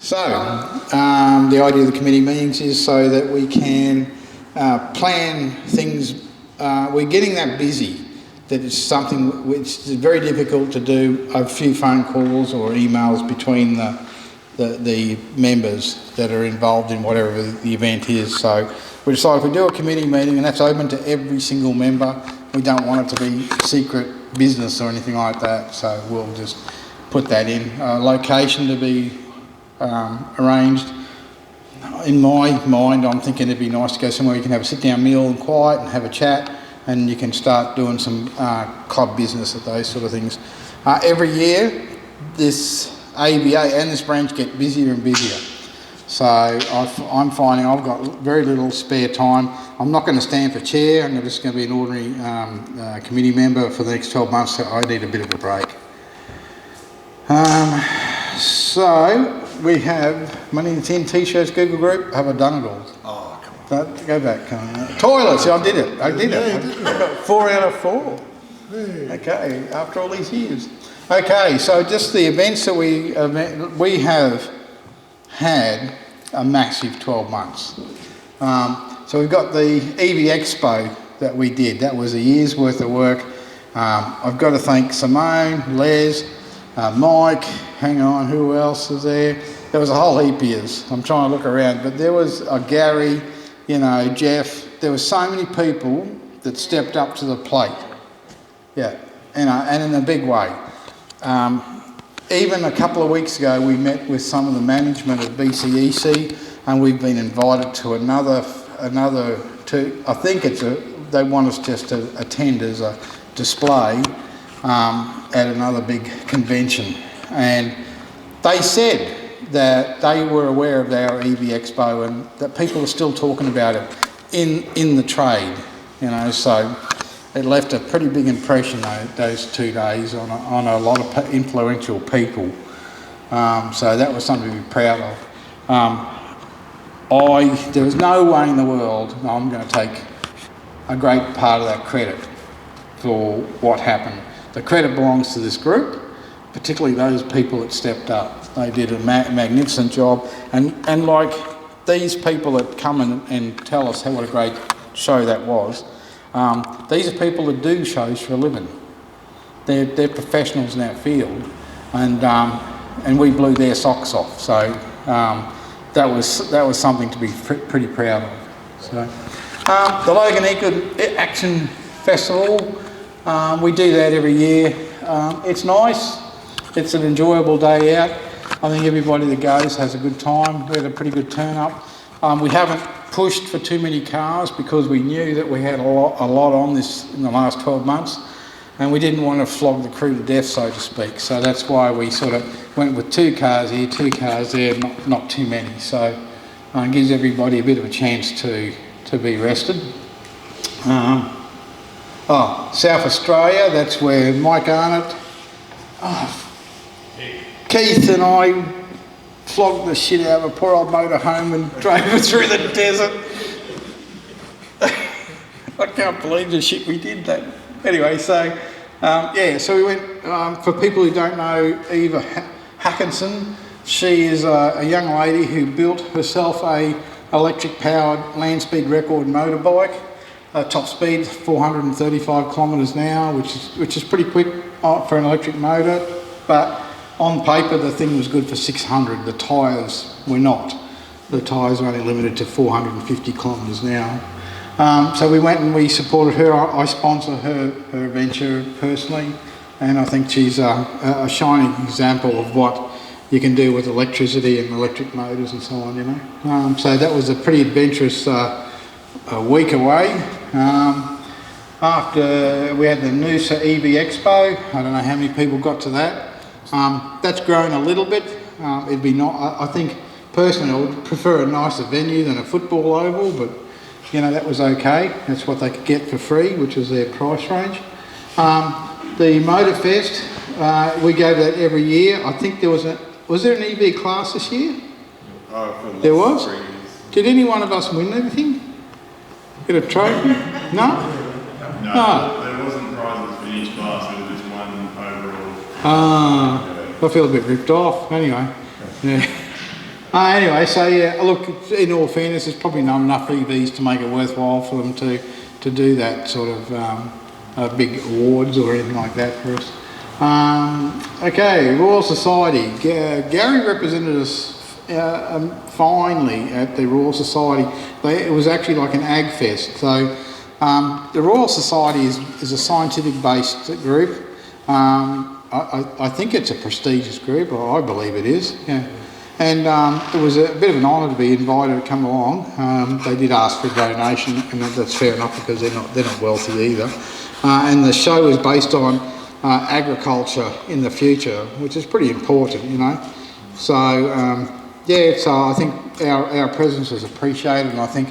So, the idea of the committee meetings is so that we can plan things. We're getting that busy that it's something which is very difficult to do a few phone calls or emails between the members that are involved in whatever the event is. So we decided if we do a committee meeting, and that's open to every single member, we don't want it to be secret business or anything like that, so we'll just put that in. Location to be arranged. In my mind, I'm thinking it'd be nice to go somewhere you can have a sit-down meal and quiet and have a chat, and you can start doing some club business at those sort of things. Every year, this AEVA and this branch get busier and busier. So I'm finding I've got very little spare time. I'm not going to stand for chair. I'm just going to be an ordinary committee member for the next 12 months, so I need a bit of a break. So we have Money in the Tin T-shirts, Google Group. Have I done it all? Oh, come on. Go back. Come on. Toilets, I did it. I got 4 out of 4. Okay, after all these years. Okay, so just the events that we have had a massive 12 months. So we've got the AEVA Expo that we did. That was a year's worth of work. I've got to thank Simone, Les, Mike, hang on, who else was there? There was a whole heap of us. I'm trying to look around, but there was Gary, Jeff. There were so many people that stepped up to the plate. Yeah, and in a big way. Even a couple of weeks ago, we met with some of the management of BCEC, and we've been invited to another two. I think they want us just to attend as a display at another big convention, and they said that they were aware of our AEVA Expo and that people are still talking about it in the trade. So it left a pretty big impression those 2 days on a lot of influential people. So that was something to be proud of. There was no way in the world I'm going to take a great part of that credit for what happened. The credit belongs to this group, particularly those people that stepped up. They did a magnificent job, and like these people that come and tell us what a great show that was. These are people that do shows for a living. They're professionals in that field, and we blew their socks off. So that was something to be pretty proud of. So the Logan Eco Action Festival, we do that every year. It's nice. It's an enjoyable day out. I think everybody that goes has a good time. We had a pretty good turn up. We haven't pushed for too many cars because we knew that we had a lot on this in the last 12 months, and we didn't want to flog the crew to death, so to speak. So that's why we sort of went with 2 cars here, 2 cars there, not too many. So it gives everybody a bit of a chance to be rested. South Australia, that's where Mike Arnott, Keith and I flogged the shit out of a poor old motor home and drove it through the desert. I can't believe the shit we did that. Anyway, so so we went, for people who don't know Eva Hackinson, she is a young lady who built herself a electric powered land speed record motorbike, top speed 435 kilometres an hour, which is pretty quick for an electric motor, but on paper, the thing was good for 600. The tyres were not. The tyres were only limited to 450 kilometres an hour. So we went and we supported her. I sponsor her venture personally, and I think she's a shining example of what you can do with electricity and electric motors and so on, So that was a pretty adventurous a week away. After we had the Noosa AEVA Expo, I don't know how many people got to that. That's grown a little bit. It'd be not. I think personally, I would prefer a nicer venue than a football oval, but that was okay. That's what they could get for free, which was their price range. The Motorfest, we go to that every year. I think there was there an EV class this year? There was. Did any one of us win anything? Get a trophy? No. No, there wasn't prizes for each class. It was just one overall. I feel a bit ripped off. Anyway, yeah. Anyway, so yeah, look, in all fairness, there's probably not enough EVs to make it worthwhile for them to do that sort of big awards or anything like that for us. Okay, Royal Society. Gary represented us finely at the Royal Society. It was actually like an ag fest. So the Royal Society is a scientific-based group. I think it's a prestigious group, or I believe it is. Yeah. And it was a bit of an honour to be invited to come along. They did ask for a donation, and that's fair enough because they're not wealthy either. And the show is based on agriculture in the future, which is pretty important, you know. So so I think our presence is appreciated, and I think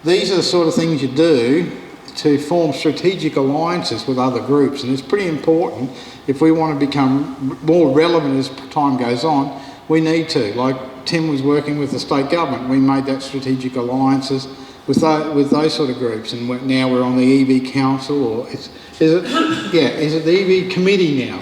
these are the sort of things you do to form strategic alliances with other groups, and it's pretty important if we want to become more relevant as time goes on. We need to, like Tim was working with the state government, we made that strategic alliances with those sort of groups, and now we're on the EV Council, or is it the EV Committee now?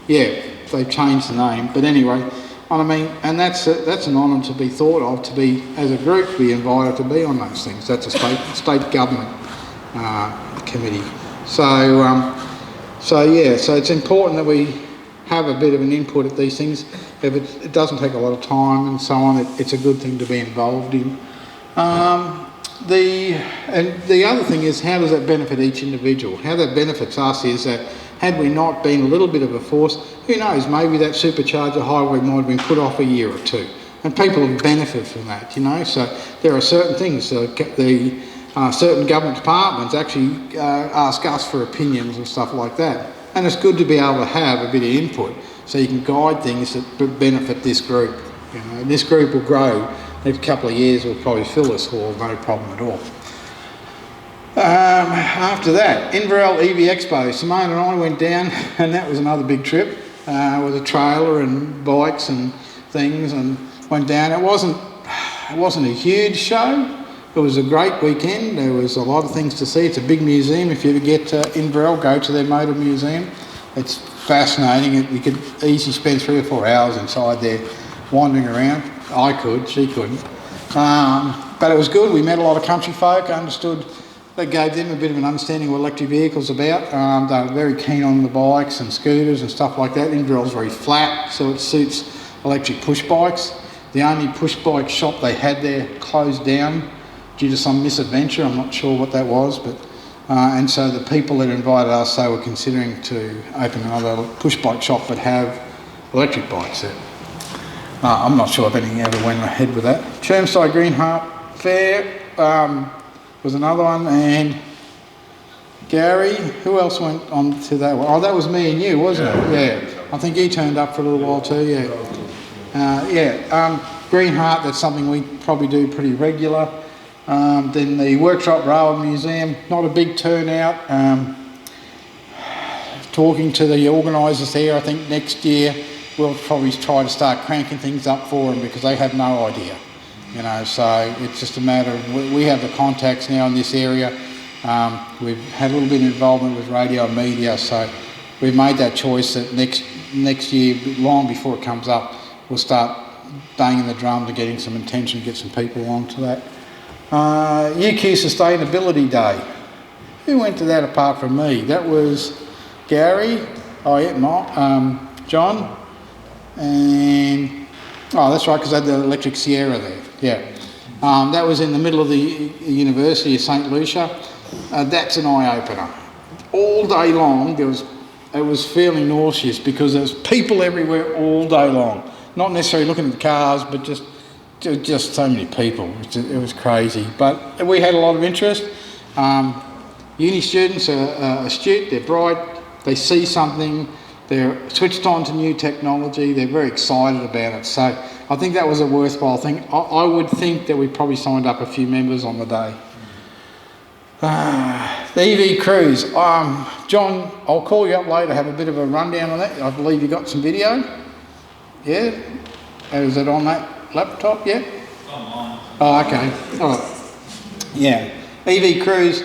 Yeah, they've changed the name, but anyway, I mean, and that's an honour to be thought of, to be, as a group, be invited to be on those things. That's a state government committee. So it's important that we have a bit of an input at these things. If it doesn't take a lot of time and so on, it's a good thing to be involved in. The other thing is, how does that benefit each individual? How that benefits us is that had we not been a little bit of a force, who knows, maybe that supercharger highway might have been put off a year or two, and people have benefited from that, you know. So there are certain things, certain government departments actually ask us for opinions and stuff like that. And it's good to be able to have a bit of input so you can guide things that benefit this group. You know, and this group will grow. Next couple of years we'll probably fill this hall, no problem at all. After that, Inverell EV Expo. Simone and I went down, and that was another big trip with a trailer and bikes and things, and went down. It wasn't a huge show. It was a great weekend. There was a lot of things to see. It's a big museum. If you ever get to Inverell, go to their motor museum. It's fascinating. You could easily spend 3 or 4 hours inside there wandering around. I could, she couldn't. But it was good. We met a lot of country folk, understood. They gave them a bit of an understanding of what electric vehicles are about. They were very keen on the bikes and scooters and stuff like that. Inverell's very flat, so it suits electric push bikes. The only push bike shop they had there closed down due to some misadventure. I'm not sure what that was, but and so the people that invited us, they were considering to open another push bike shop but have electric bikes there. I'm not sure if anything ever went ahead with that. Chermside Green Heart Fair was another one, and Gary, who else went on to that one? Oh, that was me and you, wasn't it? Yeah, I think you turned up for a little while too, yeah. Green Heart, that's something we probably do pretty regular. Then the Workshop Rail Museum, not a big turnout. Talking to the organisers there, I think next year we'll probably try to start cranking things up for them because they have no idea, you know. So it's just a matter of we have the contacts now in this area. We've had a little bit of involvement with radio and media, so we've made that choice that next year, long before it comes up, we'll start banging the drum to getting some attention, get some people onto that. UQ Sustainability Day. Who went to that apart from me? That was Gary, John, and that's right, because they had the electric Sierra there. Yeah, that was in the middle of the University of St Lucia. That's an eye opener. All day long, it was fairly nauseous because there was people everywhere all day long. Not necessarily looking at the cars, but just so many people. It was crazy, but we had a lot of interest. Uni students are astute, they're bright, they see something, they're switched on to new technology, they're very excited about it. So I think that was a worthwhile thing. I would think that we probably signed up a few members on the day. The EV cruise. John, I'll call you up later, have a bit of a rundown on that. I believe you got some video. Yeah? Is it on that laptop yet? Online. Oh, okay. Oh, yeah. EV cruise.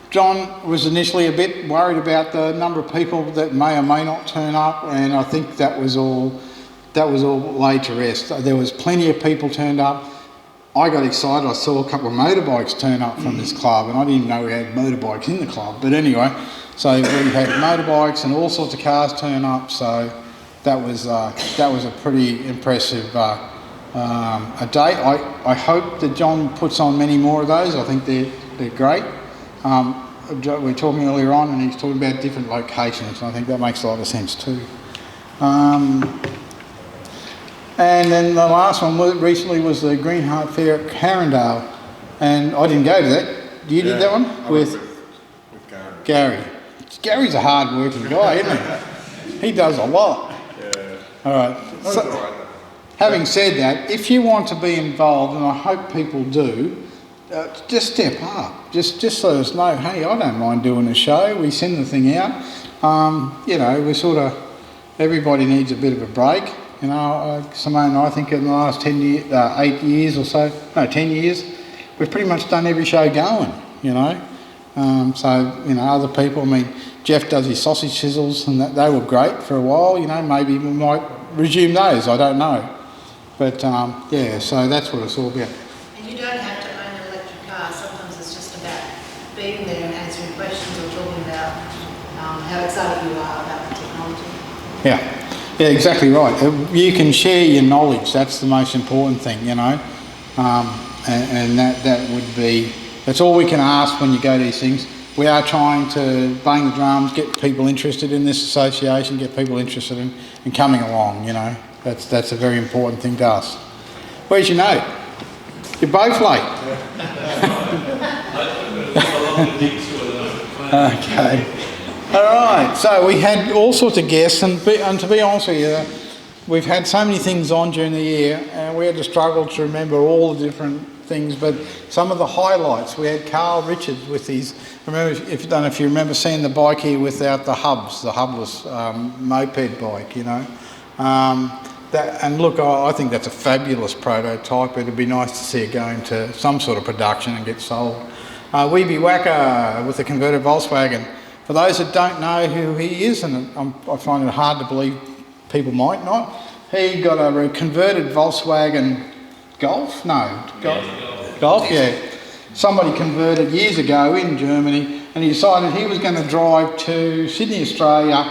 John was initially a bit worried about the number of people that may or may not turn up, and I think that was all that was all laid to rest. There was plenty of people turned up. I got excited. I saw a couple of motorbikes turn up from this club, and I didn't even know we had motorbikes in the club. But anyway, so we had motorbikes and all sorts of cars turn up. So that was a pretty impressive a day. I hope that John puts on many more of those. I think they're great. We were talking earlier on, and he's talking about different locations, and I think that makes a lot of sense too. And then the last one recently was the Green Heart Fair at Carindale, and I didn't go to that. You did that one? With Gary. Gary's a hard working guy, isn't he? He does a lot. Yeah. All right. So, having said that, if you want to be involved, and I hope people do, just step up. Just let us know, hey, I don't mind doing a show. We send the thing out. You know, we sort of, everybody needs a bit of a break. You know, Simone and I think in the last 10 years or so, no, 10 years, we've pretty much done every show going, you know. So, you know, other people, I mean, Jeff does his sausage sizzles, and they were great for a while, you know, maybe we might resume those, I don't know. But, yeah, so that's what it's all about. And you don't have to own an electric car. Sometimes it's just about being there and answering questions or talking about how excited you are about the technology. Yeah. Yeah, exactly right. You can share your knowledge. That's the most important thing, you know. And that would be, that's all we can ask when you go to these things. We are trying to bang the drums, get people interested in this association, get people interested in coming along, you know. That's a very important thing to us. Where's your note? You're both late. Okay. All right, so we had all sorts of guests, and to be honest with you, we've had so many things on during the year, and we had to struggle to remember all the different things, but some of the highlights, we had Carl Richards with his, I don't know if you remember seeing the bike here without the hubs, the hubless moped bike, you know. And look, I think that's a fabulous prototype. It'd be nice to see it go into some sort of production and get sold. Weeby Wacker with the converted Volkswagen. For those that don't know who he is, and I find it hard to believe people might not, he got a converted Volkswagen Golf? No, Golf, yeah. Somebody converted years ago in Germany, and he decided he was going to drive to Sydney, Australia,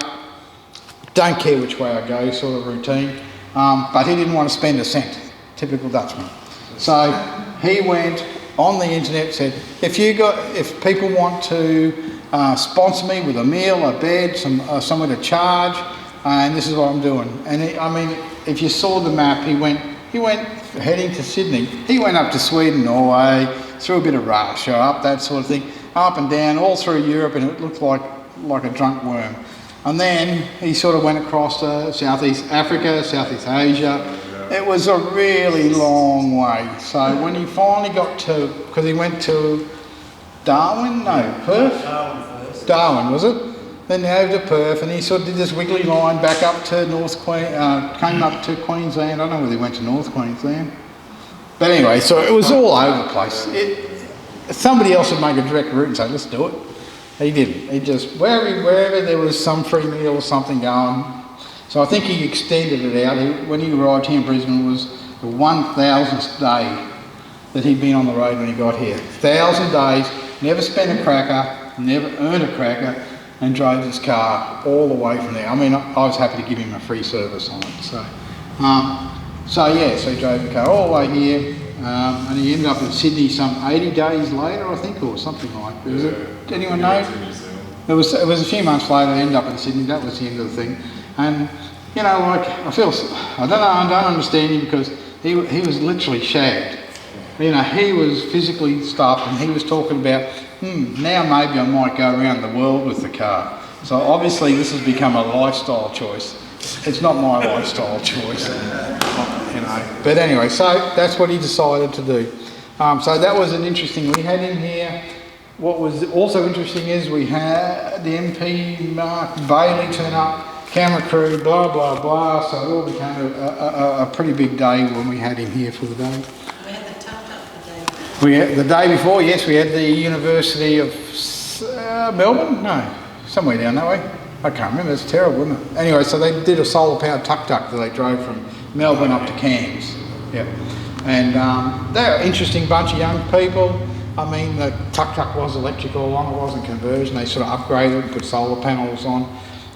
don't care which way I go sort of routine, but he didn't want to spend a cent, typical Dutchman. So he went on the internet, said, if people want to sponsor me with a meal, a bed, somewhere to charge, and this is what I'm doing. And I mean, if you saw the map, he went heading to Sydney. He went up to Sweden, Norway, through a bit of Russia, up that sort of thing, up and down, all through Europe, and it looked like a drunk worm. And then he sort of went across to Southeast Africa, Southeast Asia. It was a really long way. So when he finally got to, because he went to Darwin? No, Perth? Darwin first. Darwin, was it? Then over to Perth, and he sort of did this wiggly line back up to came up to Queensland. I don't know whether he went to North Queensland. But anyway, so it was all over the place. Somebody else would make a direct route and say, let's do it. He didn't. He just, wherever there was some free meal or something going. So I think he extended it out. When he arrived here in Brisbane, it was the 1,000th day that he'd been on the road when he got here. 1,000 days, never spent a cracker, never earned a cracker, and drove his car all the way from there. I mean, I was happy to give him a free service on it. So he drove the car all the way here, and he ended up in Sydney some 80 days later, I think, or something like that. Did anyone know? It was a few months later, he ended up in Sydney. That was the end of the thing. And, you know, like, I don't understand him, because he was literally shagged. You know, he was physically stuffed, and he was talking about, now maybe I might go around the world with the car. So obviously this has become a lifestyle choice. It's not my lifestyle choice, you know. But anyway, so that's what he decided to do. So that was an interesting, we had him here. What was also interesting is we had the MP, Mark Bailey, turn up, camera crew, blah, blah, blah. So it all became a pretty big day when we had him here for the day. We had the tuk-tuk The day before, yes, we had the University of Melbourne? No, somewhere down that way. I can't remember, it's terrible, isn't it? Anyway, so they did a solar-powered tuk-tuk that they drove from Melbourne up to Cairns. Yeah. And they're an interesting bunch of young people. I mean, the tuk-tuk was electrical along, it wasn't conversion. They sort of upgraded and put solar panels on.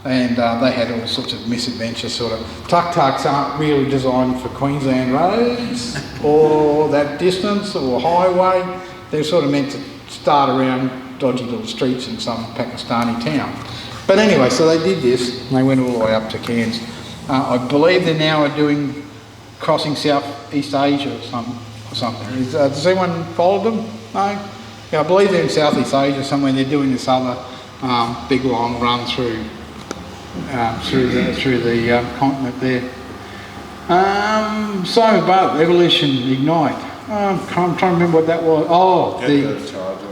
And they had all sorts of misadventures, sort of. Tuk-tuks aren't really designed for Queensland roads or that distance or highway. They're sort of meant to start around dodgy little streets in some Pakistani town. But anyway, so they did this and they went all the way up to Cairns. I believe they now are doing crossing Southeast Asia or something. Does anyone follow them? No? Yeah, I believe they're in Southeast Asia somewhere. They're doing this other big long run through the continent there. Simon Bartlett, Evolution Ignite. I'm trying to remember what that was. Oh,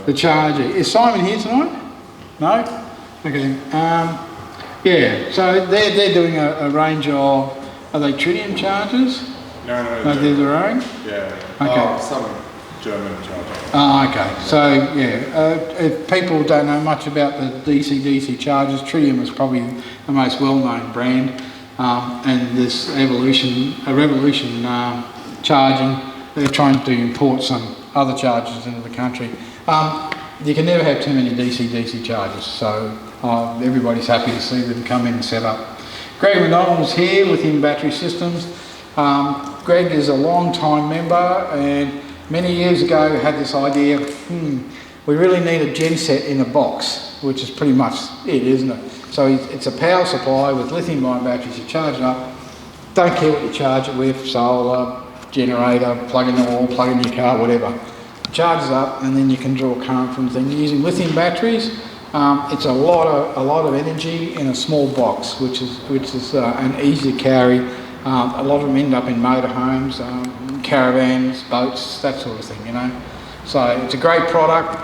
the Charger. Is Simon here tonight? No? Okay. Yeah, so they're doing a range of, are they tritium chargers? No, they're their own? Yeah. Okay. Some German charger. Oh, okay. So, yeah, if people don't know much about the DC-DC chargers, Tritium is probably the most well-known brand. And this Revolution charging, they're trying to import some other chargers into the country. You can never have too many DC-DC chargers, so everybody's happy to see them come in and set up. Greg MacDonald's here, Lithium Battery Systems. Greg is a long-time member and many years ago had this idea, we really need a genset in a box, which is pretty much it, isn't it? So it's a power supply with lithium-ion batteries. You charge it up, don't care what you charge it with, solar, generator, plug in the wall, plug in your car, whatever. It charges up and then you can draw current from the thing. Using lithium batteries, it's a lot of energy in a small box, which is an easy to carry. A lot of them end up in motorhomes, caravans, boats, that sort of thing, you know. So it's a great product.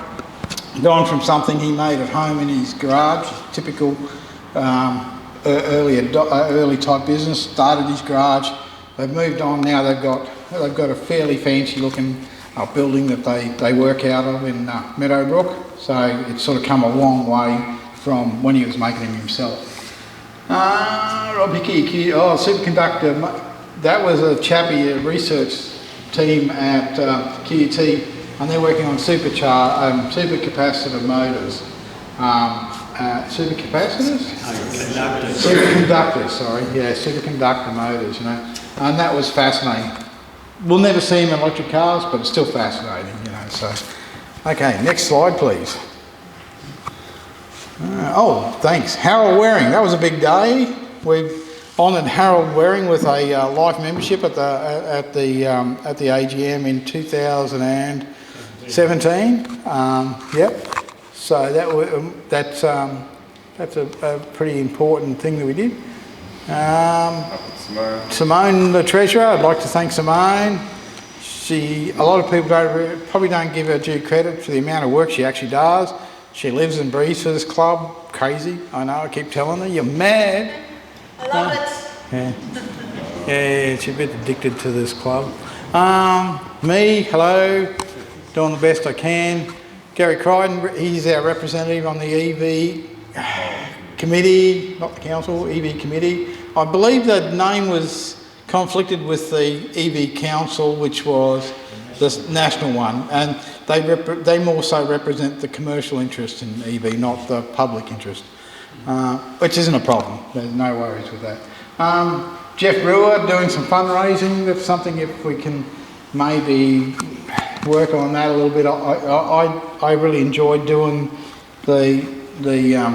Gone from something he made at home in his garage, typical early type business. Started his garage. They've moved on now. They've got a fairly fancy looking building that they work out of in Meadowbrook. So it's sort of come a long way from when he was making them himself. Rob Hickey, superconductor. That was a chappy research team at QUT, and they're working on supercapacitor motors. Supercapacitors? Superconductors, sorry. Yeah, superconductor motors, you know. And that was fascinating. We'll never see them in electric cars, but it's still fascinating, you know. So, okay, next slide, please. Thanks. Harold Waring, that was a big day. We've honoured Harold Waring with a life membership at the AGM in 2017. Yep. So that's a pretty important thing that we did. Simone, the treasurer. I'd like to thank Simone. A lot of people probably don't give her due credit for the amount of work she actually does. She lives and breathes for this club. Crazy. I know, I keep telling her, you're mad. I love it. Yeah, she's a bit addicted to this club. Me, hello, doing the best I can. Gary Crichton, he's our representative on the EV committee, not the council, EV committee. I believe that name was conflicted with the EV council, which was the national one, and they more so represent the commercial interest in EV, not the public interest, which isn't a problem. There's no worries with that. Jeff Brewer doing some fundraising. That's something if we can maybe work on that a little bit. I really enjoyed doing the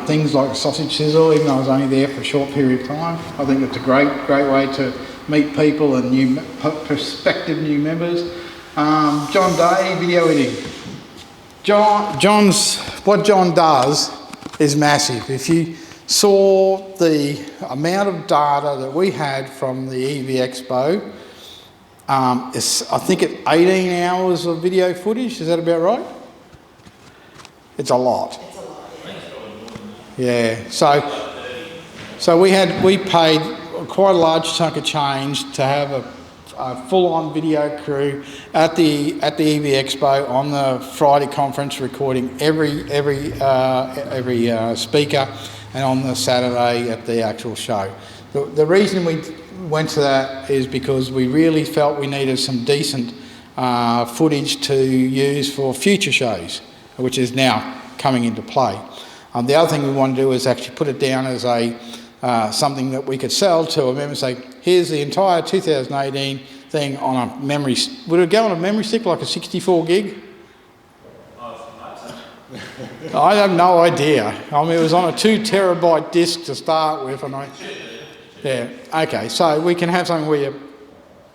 things like the sausage sizzle, even though I was only there for a short period of time. I think it's a great way to meet people and prospective new members. John Day, video editing. What John does is massive. If you saw the amount of data that we had from the EV Expo, I think it's 18 hours of video footage. Is that about right? It's a lot. Yeah. So we paid quite a large chunk of change to have a full-on video crew at the EV Expo on the Friday conference, recording every speaker and on the Saturday at the actual show. The reason we went to that is because we really felt we needed some decent footage to use for future shows, which is now coming into play. The other thing we want to do is actually put it down as a something that we could sell to a member and say, here's the entire 2018 thing on a memory. Would it go on a memory stick like a 64 gig? I have no idea. I mean, it was on a 2 terabyte disk to start with, and yeah, okay. So we can have something where you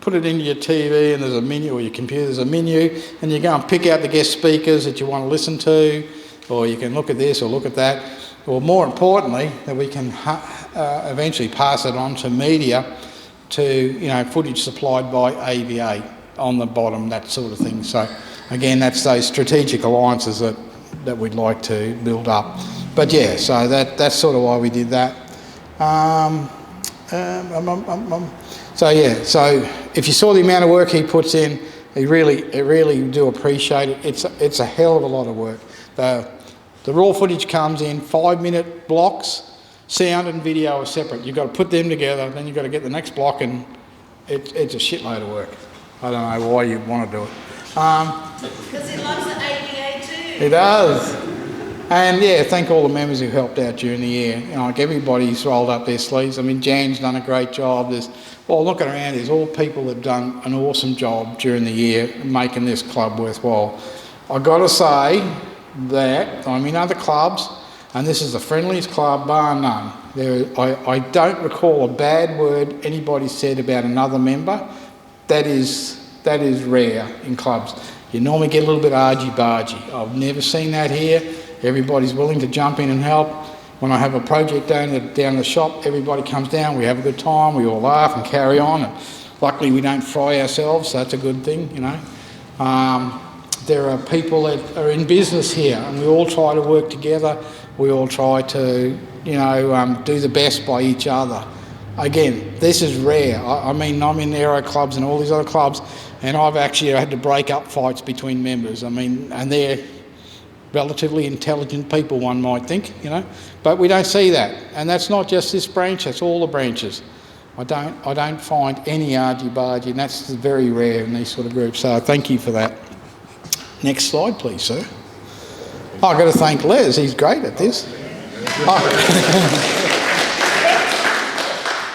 put it into your TV and there's a menu, or your computer, there's a menu, and you go and pick out the guest speakers that you want to listen to, or you can look at this or look at that, or more importantly, that we can eventually pass it on to media, to footage supplied by AEVA on the bottom, that sort of thing. So again, that's those strategic alliances that we'd like to build up. But yeah, so that's sort of why we did that. So yeah, so if you saw the amount of work he puts in, I really do appreciate it. It's a hell of a lot of work. The raw footage comes in 5-minute blocks. Sound and video are separate. You've got to put them together, then you've got to get the next block, and it's a shitload of work. I don't know why you'd want to do it. Because he loves the AEVA too. It does. And yeah, thank all the members who helped out during the year. Like everybody's rolled up their sleeves. I mean, Jan's done a great job. Looking around, there's all people that have done an awesome job during the year making this club worthwhile. I've got to say that I'm in other clubs, and this is the friendliest club, bar none. I don't recall a bad word anybody said about another member. That is rare in clubs. You normally get a little bit argy-bargy. I've never seen that here. Everybody's willing to jump in and help. When I have a project down the shop, everybody comes down, we have a good time, we all laugh and carry on. And luckily we don't fry ourselves, so that's a good thing, There are people that are in business here, and we all try to work together. We all try to, do the best by each other. Again, this is rare. I mean, I'm in aero clubs and all these other clubs, and I've actually had to break up fights between members. I mean, and they're relatively intelligent people, one might think, but we don't see that. And that's not just this branch, that's all the branches. I don't find any argy-bargy, and that's very rare in these sort of groups. So thank you for that. Next slide, please, sir. I've got to thank Les, he's great at this.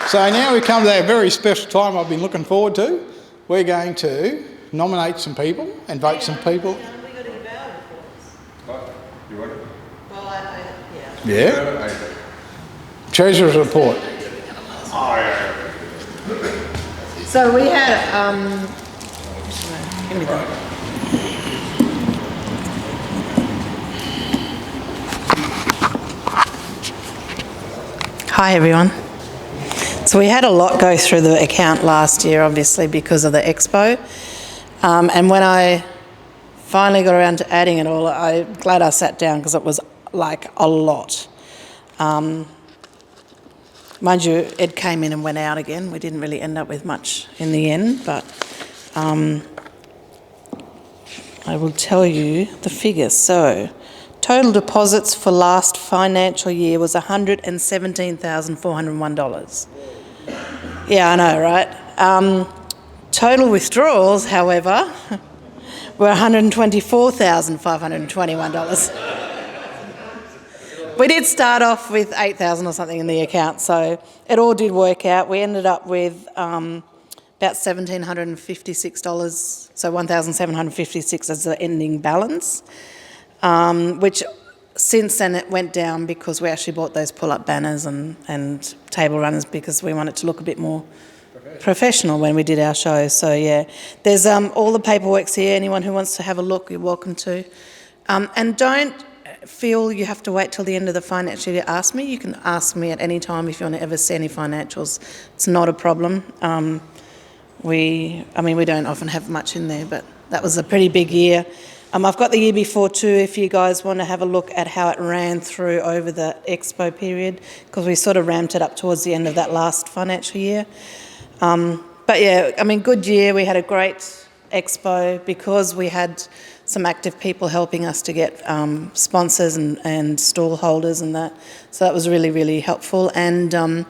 So now we come to that very special time I've been looking forward to. We're going to nominate some people and vote some people. We got to give our reports. What? You want it? Well, Yeah? Treasurer's report. Oh, yeah. So we had, give me that. Hi everyone. So we had a lot go through the account last year, obviously because of the expo, and when I finally got around to adding it all, I'm glad I sat down because it was like a lot. Mind you, it came in and went out again. We didn't really end up with much in the end, but I will tell you the figures. So total deposits for last financial year was $117,401. Yeah, I know, right? Total withdrawals, however, were $124,521. We did start off with $8,000 or something in the account, so it all did work out. We ended up with about $1,756, so $1,756 as the ending balance, which since then it went down because we actually bought those pull-up banners and table runners because we wanted to look a bit more professional when we did our shows. So yeah, there's all the paperwork's here. Anyone who wants to have a look, you're welcome to. And don't feel you have to wait till the end of the financial year to ask me. You can ask me at any time if you want to ever see any financials. It's not a problem. We don't often have much in there, but that was a pretty big year. I've got the year before too, if you guys want to have a look at how it ran through over the expo period, because we sort of ramped it up towards the end of that last financial year. But yeah, good year. We had a great expo because we had some active people helping us to get sponsors and stall holders and that. So that was really, really helpful. And I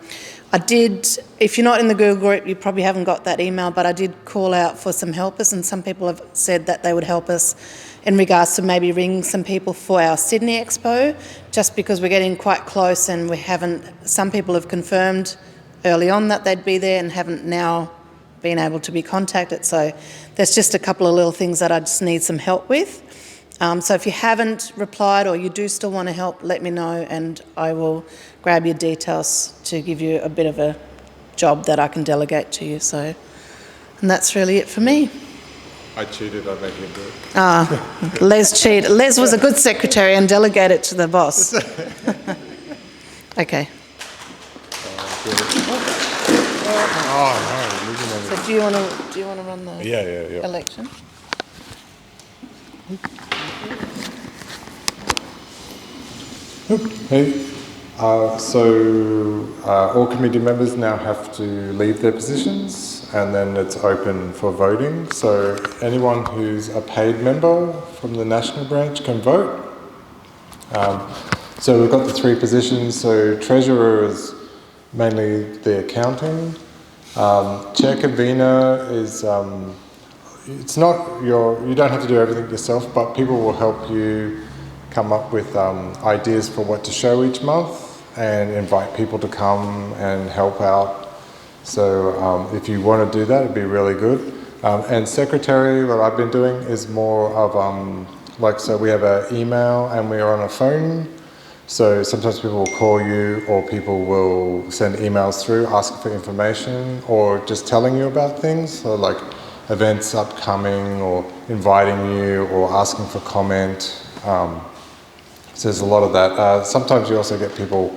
did, if you're not in the Google group, you probably haven't got that email, but I did call out for some helpers, and some people have said that they would help us in regards to maybe ring some people for our Sydney Expo, just because we're getting quite close and we haven't, some people have confirmed early on that they'd be there and haven't now been able to be contacted. So there's just a couple of little things that I just need some help with. So if you haven't replied or you do still want to help, let me know and I will grab your details to give you a bit of a job that I can delegate to you. So, and that's really it for me. I cheated, I make it good. Les cheated. Les was a good secretary and delegated to the boss. Okay. Oh no! So do you want to run the Yeah. election? Hey, all committee members now have to leave their positions and then it's open for voting. So anyone who's a paid member from the national branch can vote. So we've got the 3 positions. So treasurer is mainly the accounting. Chair convener is, it's not you don't have to do everything yourself, but people will help you come up with ideas for what to show each month and invite people to come and help out. So if you want to do that, it'd be really good. And secretary, what I've been doing is more of so we have an email and we're on a phone. So sometimes people will call you or people will send emails through asking for information or just telling you about things. So like events upcoming or inviting you or asking for comment. So there's a lot of that. Sometimes you also get people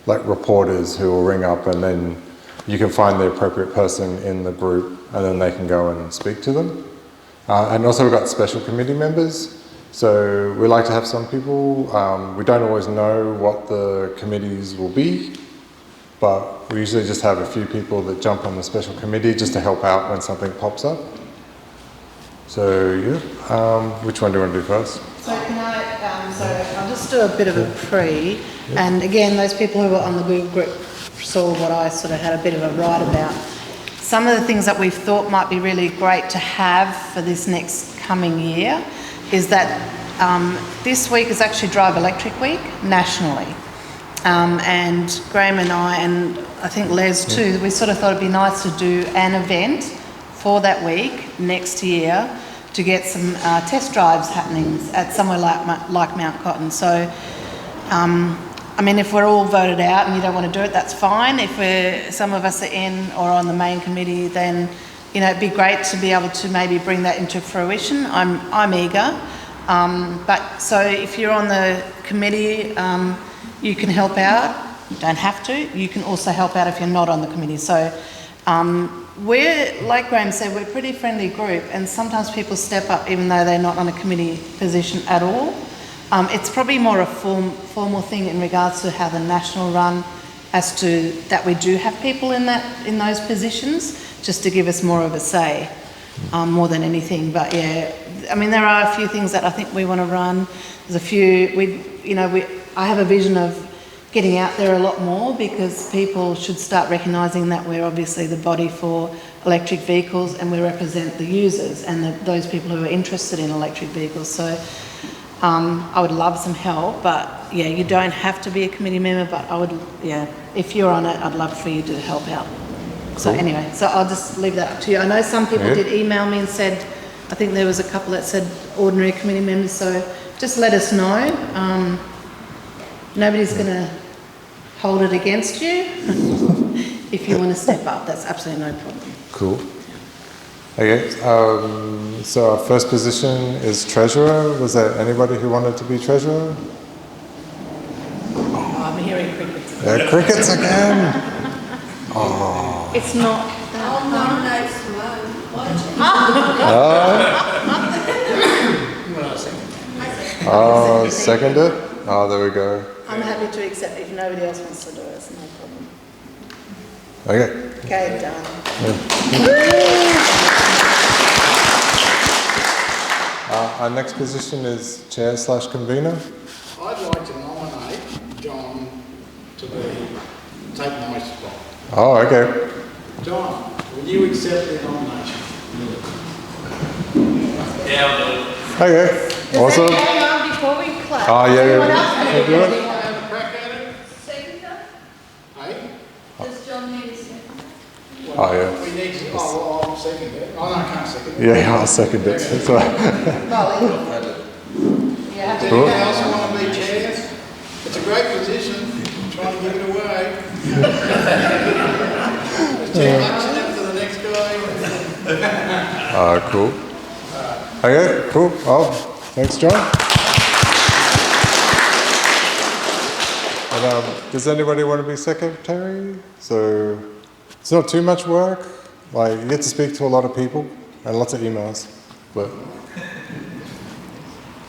like reporters who will ring up and then you can find the appropriate person in the group and then they can go and speak to them. And also we've got special committee members. So we like to have some people, we don't always know what the committees will be, but we usually just have a few people that jump on the special committee just to help out when something pops up. So which one do you want to do first? So can I, so I'll just do a bit of a pre, and again, those people who were on the Google group saw what I sort of had a bit of a write about. Some of the things that we've thought might be really great to have for this next coming year is that this week is actually Drive Electric Week nationally. And Graham and I, and I think Les too, we sort of thought it'd be nice to do an event for that week next year to get some test drives happening at somewhere like Mount Cotton. So, I mean, if we're all voted out and you don't want to do it, that's fine. If some of us are in or on the main committee, then, you know, it'd be great to be able to maybe bring that into fruition. I'm eager. But so if you're on the committee, you can help out. You don't have to. You can also help out if you're not on the committee. So we're, like Graham said, we're a pretty friendly group, and sometimes people step up even though they're not on a committee position at all. It's probably more a formal thing in regards to how the national run, as to that we do have people in those positions, just to give us more of a say, more than anything. But yeah, I mean, there are a few things that I think we want to run. There's a few, I have a vision of getting out there a lot more, because people should start recognising that we're obviously the body for electric vehicles and we represent the users and those people who are interested in electric vehicles. So I would love some help, but yeah, you don't have to be a committee member, but I would, if you're on it, I'd love for you to help out. Cool. So anyway, so I'll just leave that up to you. I know some people did email me and said, I think there was a couple that said ordinary committee members, so just let us know. Nobody's going to hold it against you. If you want to step up, that's absolutely no problem. Cool. Okay, so our first position is treasurer. Was there anybody who wanted to be treasurer? Oh, I'm hearing crickets. Yeah, crickets again. Oh. It's not. I'll nominate Simone. Oh, second it? Oh, there we go. I'm happy to accept if nobody else wants to do it, it's no problem. Okay. Okay, done. Our next position is chair/convener. I'd like to nominate John to take my spot. Oh, okay. John, will you accept the nomination? Yeah, I'll do it. Okay. Awesome. Hang on before we clap. Oh, yeah, Anyone yeah. else want to Yeah, do do it. anything? Have a crack at it? Seconder? Hey? Does John need a second? Oh, yeah. We need to, I'll second it. Oh, no, I can't second it. Yeah, I'll second it. That's all right. Yeah. Does anyone else want to be chair? It's a great position. I'm trying to give it away. Is chair action up to the next guy? Cool. Okay, cool. Oh, thanks, John. And, does anybody want to be secretary? So it's not too much work. Like, you get to speak to a lot of people and lots of emails. But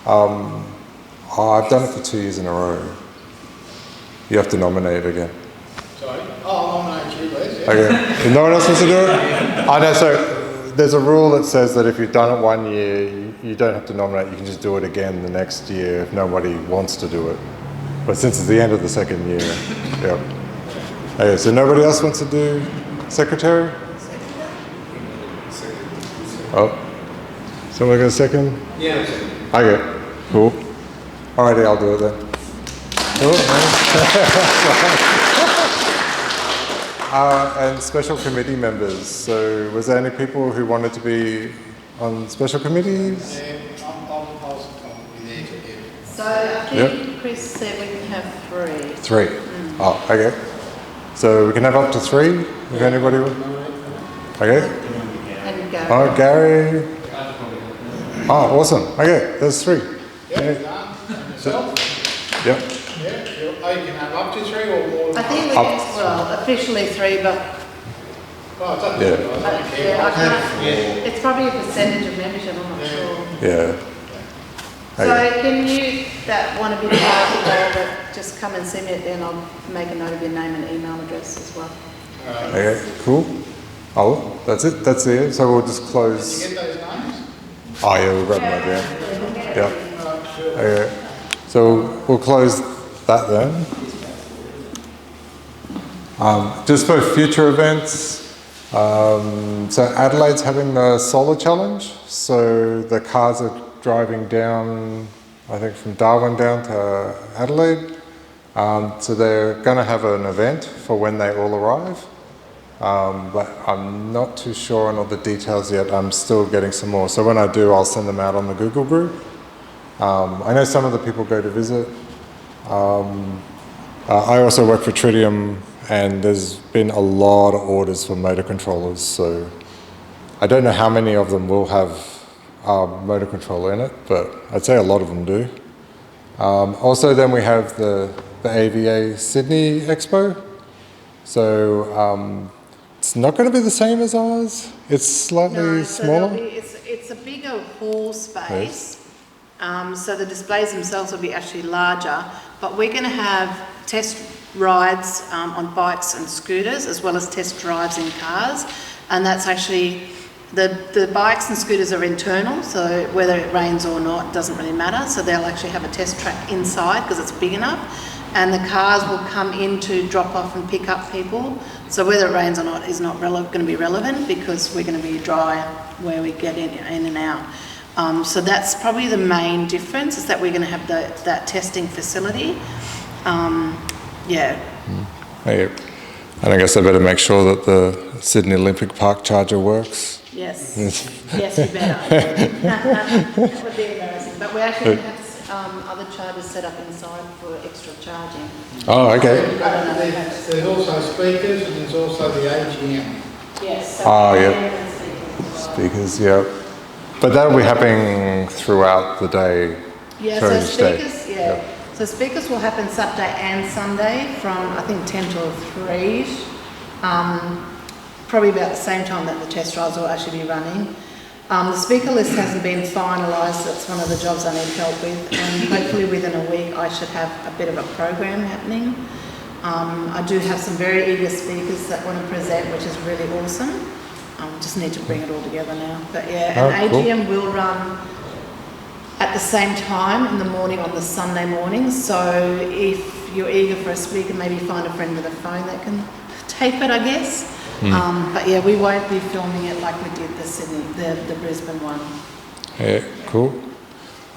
I've done it for 2 years in a row. You have to nominate again. Sorry? Oh, I'll nominate you, Les. Yeah. Okay. If no one else wants to do it? I know, so there's a rule that says that if you've done it 1 year, you don't have to nominate, you can just do it again the next year if nobody wants to do it. But since it's the end of the second year, yeah. Okay, so nobody else wants to do secretary? Oh, someone got a second? Yeah. Okay, cool. Alrighty, I'll do it then. Cool. And special committee members. So was there any people who wanted to be on special committees? Yeah, I'll be there to get it. So I think Chris said we can have 3. 3. Oh, okay. So we can have up to 3 if anybody would. Okay. And go. Oh, Gary. Oh, awesome. Okay, there's 3. Yeah, done. And yourself? Yep. Yeah, you can have up to 3 or more. I think we Up. well, officially 3, but Oh, it's up to Yeah. you. I don't care. yeah, I can't. It's probably a percentage of membership, I'm not sure. Yeah. So Okay. can you, that want to be part of that, just come and see me, then I'll make a note of your name and email address as well. Okay, cool. Oh, that's it. That's it. So we'll just Did close. you get those names? Oh, yeah, we'll grab them at the end. Yeah. Right, sure. Okay. So we'll close that then. Just for future events, so Adelaide's having the solar challenge. So the cars are driving down, I think from Darwin down to Adelaide. So they're going to have an event for when they all arrive. But I'm not too sure on all the details yet. I'm still getting some more. So when I do, I'll send them out on the Google group. I know some of the people go to visit. I also work for Tritium, and there's been a lot of orders for motor controllers. So I don't know how many of them will have motor controller in it, but I'd say a lot of them do. Also, then we have the AEVA Sydney Expo. So it's not going to be the same as ours. It's slightly No, so there'll smaller. be, it's a bigger hall space. So the displays themselves will be actually larger, but we're going to have test rides on bikes and scooters, as well as test drives in cars. And that's actually, the bikes and scooters are internal, so whether it rains or not doesn't really matter. So they'll actually have a test track inside because it's big enough. And the cars will come in to drop off and pick up people. So whether it rains or not is not going to be relevant, because we're going to be dry where we get in and out. So that's probably the main difference, is that we're going to have that testing facility. Yeah. Hey, and I guess I better make sure that the Sydney Olympic Park charger works. Yes. Yes, you better. That would be embarrassing. But we actually have other chargers set up inside for extra charging. Oh, okay. There's also speakers and there's also the AGM. Yes. Oh, yeah. Speakers, yeah. But that'll be happening throughout the day. Yeah, through so each day. speakers, yeah. So speakers will happen Saturday and Sunday from, I think, 10 till 3. Probably about the same time that the test drives will actually be running. The speaker list hasn't been finalised. That's one of the jobs I need help with. And hopefully within a week I should have a bit of a program happening. I do have some very eager speakers that want to present, which is really awesome. Just need to bring it all together now. But yeah, and Oh, cool. AGM will run at the same time in the morning on the Sunday morning. So if you're eager for a speaker, maybe find a friend with a phone that can tape it, I guess. But yeah, we won't be filming it like we did the Brisbane one. Yeah, cool.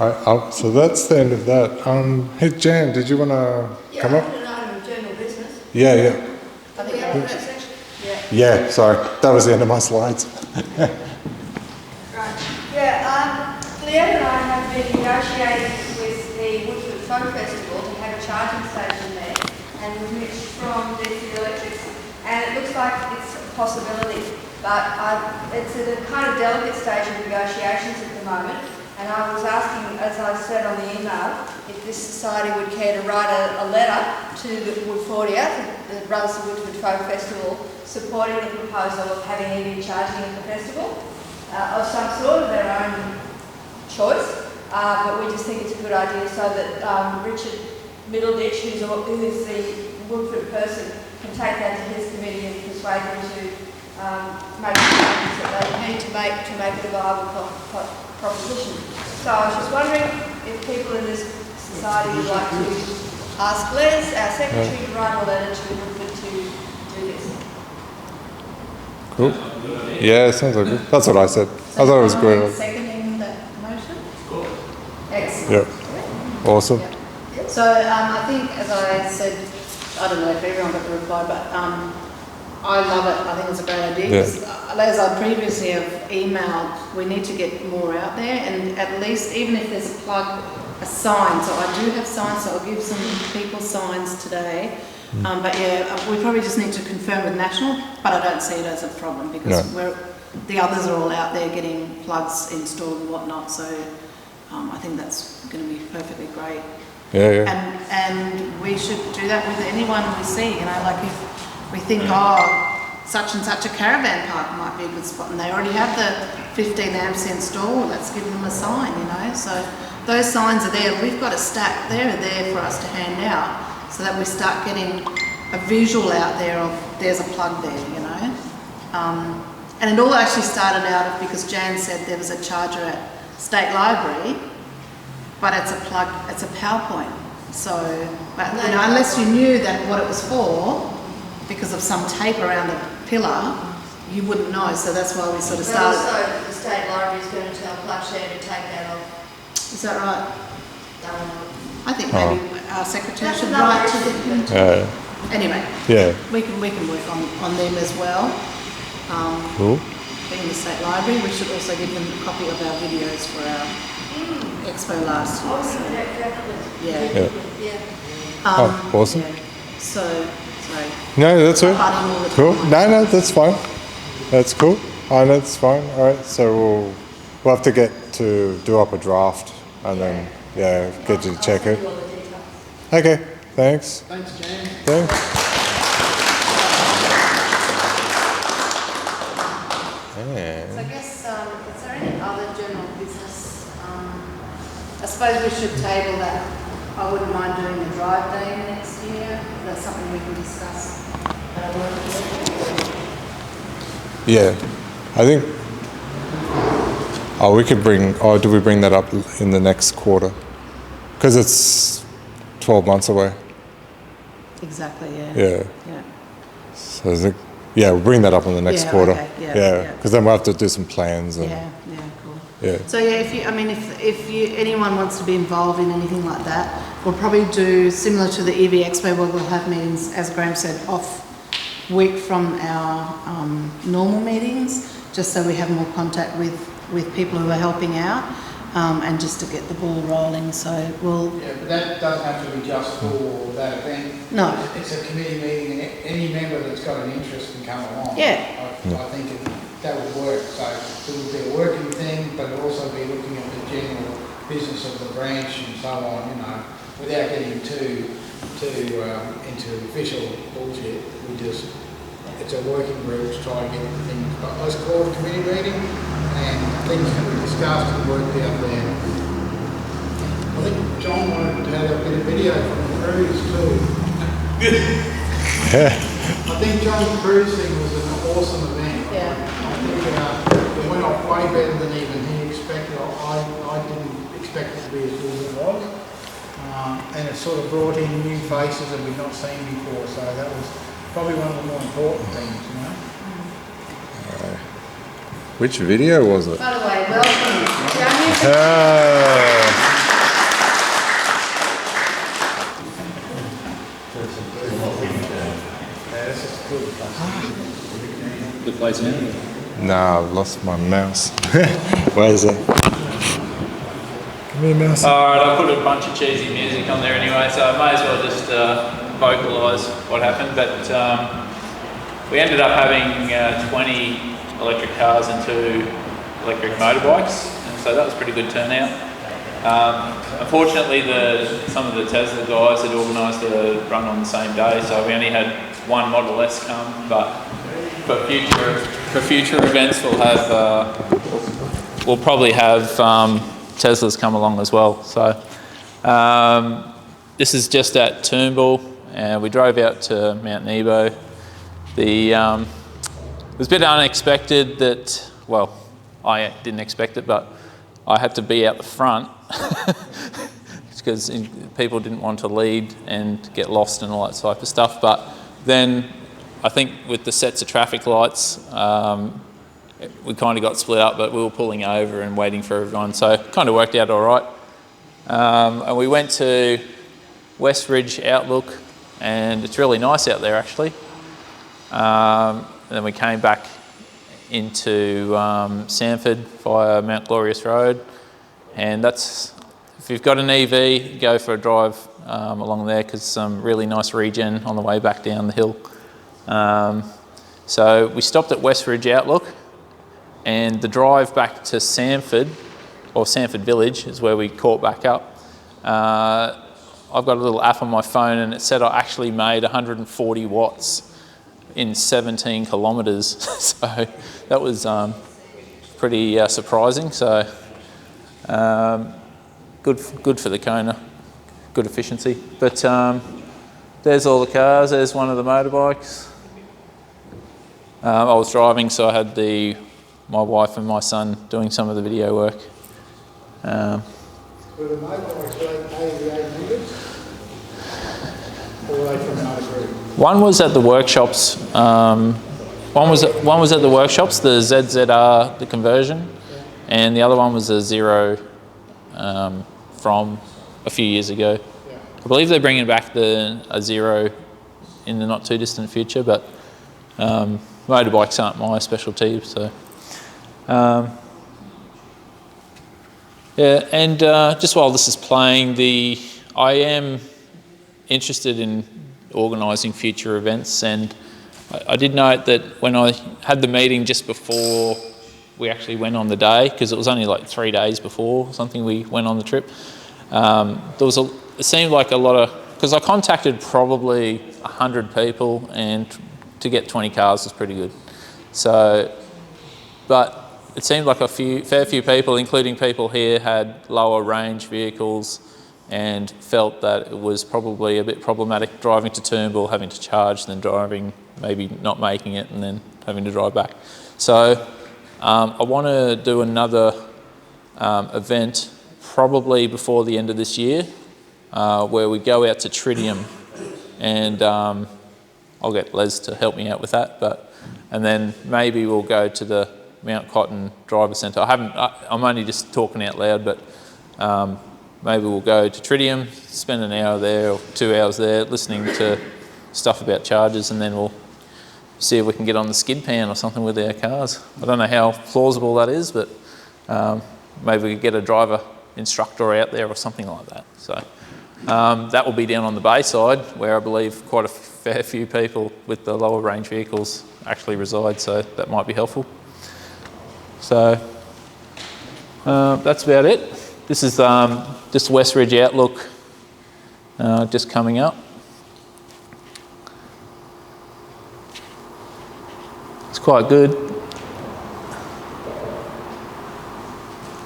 Alright, so that's the end of that. Hey Jan, did you want to come up? I had an item of general business. Yeah. I think that section. Yeah, sorry. That was the end of my slides. Right. Yeah, Leanne and I have been negotiating with the Woodford Folk Festival to have a charging station there, and we've mixed from DC Electrics, and it looks like it's a possibility, but it's at a kind of delicate stage of negotiations at the moment. And I was asking, as I said on the email, if this society would care to write a letter to the Woodfordia, the Brothers of Woodford Folk Festival, supporting the proposal of having EV charging at the festival of some sort of their own choice. But we just think it's a good idea so that Richard Middleditch, who is the Woodford person, can take that to his committee and persuade them to make the changes that they need to make it a viable proposition. So I was just wondering if people in this society would like to ask Les, our secretary, to write a letter to Woodford to do this. Cool. Yeah, sounds like good. That's what I said. I thought it was great. Seconding that motion? Excellent. Yep. Awesome. Yep. So I think, as I said, I don't know if everyone got the reply, but I love it. I think it's a great idea. Because, as I previously have emailed, we need to get more out there, and at least, even if there's a sign. So I do have signs, so I'll give some people signs today. But yeah, we probably just need to confirm with National, but I don't see it as a problem because the others are all out there getting plugs installed and whatnot. So I think that's going to be perfectly great. Yeah. And we should do that with anyone we see. You know, like if we think, such and such a caravan park might be a good spot, and they already have the 15 amps installed, let's give them a sign, you know. So those signs are there. We've got a stack. They're there for us to hand out so that we start getting a visual out there of there's a plug there, you know. And it all actually started out because Jan said there was a charger at State Library, but it's a plug, it's a PowerPoint. So, but you know, unless you knew that what it was for, because of some tape around the pillar, you wouldn't know. So that's why we sort of started. But also, the State Library is going to tell Plugshare to take that off. Is that right? Don't know. I think maybe our secretary should write to them. Anyway, we can work on them as well. Cool. Being the State Library, we should also give them a copy of our videos for our expo last year. So, Oh, awesome. Yeah. So, sorry. No, that's all Butting all the cool. time. No, that's fine. That's cool. Oh, no, that's fine. All right, so we'll have to get to do up a draft and then get you to check it. Okay, thanks. Thanks, Jan. Thanks. So I guess, is there any other general business? I suppose we should table that. I wouldn't mind doing the drive day next year. That's something we can discuss. Yeah, I think. Oh, we could bring. Oh, do we bring that up in the next quarter? Because it's 12 months away. Exactly. Yeah. Yeah. So I think, we'll bring that up in the next quarter. Okay, yeah. Because then we'll have to do some plans. And, Cool. Yeah. So if anyone wants to be involved in anything like that, we'll probably do similar to the EV Expo where we'll have meetings, as Graham said, off week from our normal meetings, just so we have more contact with people who are helping out, and just to get the ball rolling. So we'll. Yeah, but that doesn't have to be just for that event. No. It's a committee meeting, and any member that's got an interest can come along. Yeah. I think that would work. So it would be a working thing, but it'll also be looking at the general business of the branch and so on, you know, without getting too into official bullshit. It's a working group to try and get things. But let's call it a committee meeting, and things can be discussed and worked out there. I think John wanted to have a bit of video from the cruise too. I think John's cruise thing was an awesome event. I think it went off way better than even he expected. I didn't expect expect it to be as good as it was. And it sort of brought in new faces that we've not seen before, so that was probably one of the more important things, you know. Which video was it? By the way, welcome. Good place now. Nah, I've lost my mouse. Where is it? Give me a mouse. Alright, I put a bunch of cheesy music on there anyway, so I may as well just vocalise what happened. But we ended up having 20 electric cars and 2 electric motorbikes, and so that was a pretty good turnout. Unfortunately, some of the Tesla guys had organised a run on the same day, so we only had 1 Model S come, but for future events we'll probably have Teslas come along as well. So this is just at Toombul, and we drove out to Mount Nebo. It was a bit unexpected that, well, I didn't expect it, but I had to be out the front because people didn't want to lead and get lost and all that type of stuff. But then I think with the sets of traffic lights, we kind of got split up, but we were pulling over and waiting for everyone, so it kind of worked out all right. And we went to West Ridge Outlook, and it's really nice out there actually. And then we came back into Sanford via Mount Glorious Road, and that's, if you've got an EV, go for a drive along there, because some really nice regen on the way back down the hill. So we stopped at West Ridge Outlook, and the drive back to Sanford, or Sanford Village, is where we caught back up. I've got a little app on my phone, and it said I actually made 140 watts in 17 kilometres, so that was pretty surprising. So good for the Kona, good efficiency. But there's all the cars. There's one of the motorbikes. I was driving, so I had my wife and my son doing some of the video work. Were the motorbikes AEVA nibbles? Or were they from another group? One was at the workshops. One was at the workshops, the ZZR, the conversion, and the other one was a Zero from a few years ago. I believe they're bringing back a Zero in the not too distant future, but motorbikes aren't my specialty, so. Yeah, and just while this is playing, I am interested in organising future events, and I did note that when I had the meeting just before we actually went on the day, because it was only like 3 days before something we went on the trip, it seemed like a lot of, because I contacted probably 100 people, and to get 20 cars was pretty good. So, but it seemed like a fair few people, including people here, had lower range vehicles and felt that it was probably a bit problematic driving to Toombul, having to charge, then driving, maybe not making it, and then having to drive back. So I want to do another event probably before the end of this year, where we go out to Tritium, and I'll get Les to help me out with that, and then maybe we'll go to the Mount Cotton Driver Centre. I'm only just talking out loud, but maybe we'll go to Tritium, spend an hour there or 2 hours there listening to stuff about chargers, and then we'll see if we can get on the skid pan or something with our cars. I don't know how plausible that is, but maybe we could get a driver instructor out there or something like that. So that will be down on the Bayside, where I believe quite a fair few people with the lower range vehicles actually reside, so that might be helpful. So that's about it. This is just West Ridge Outlook just coming up. It's quite good,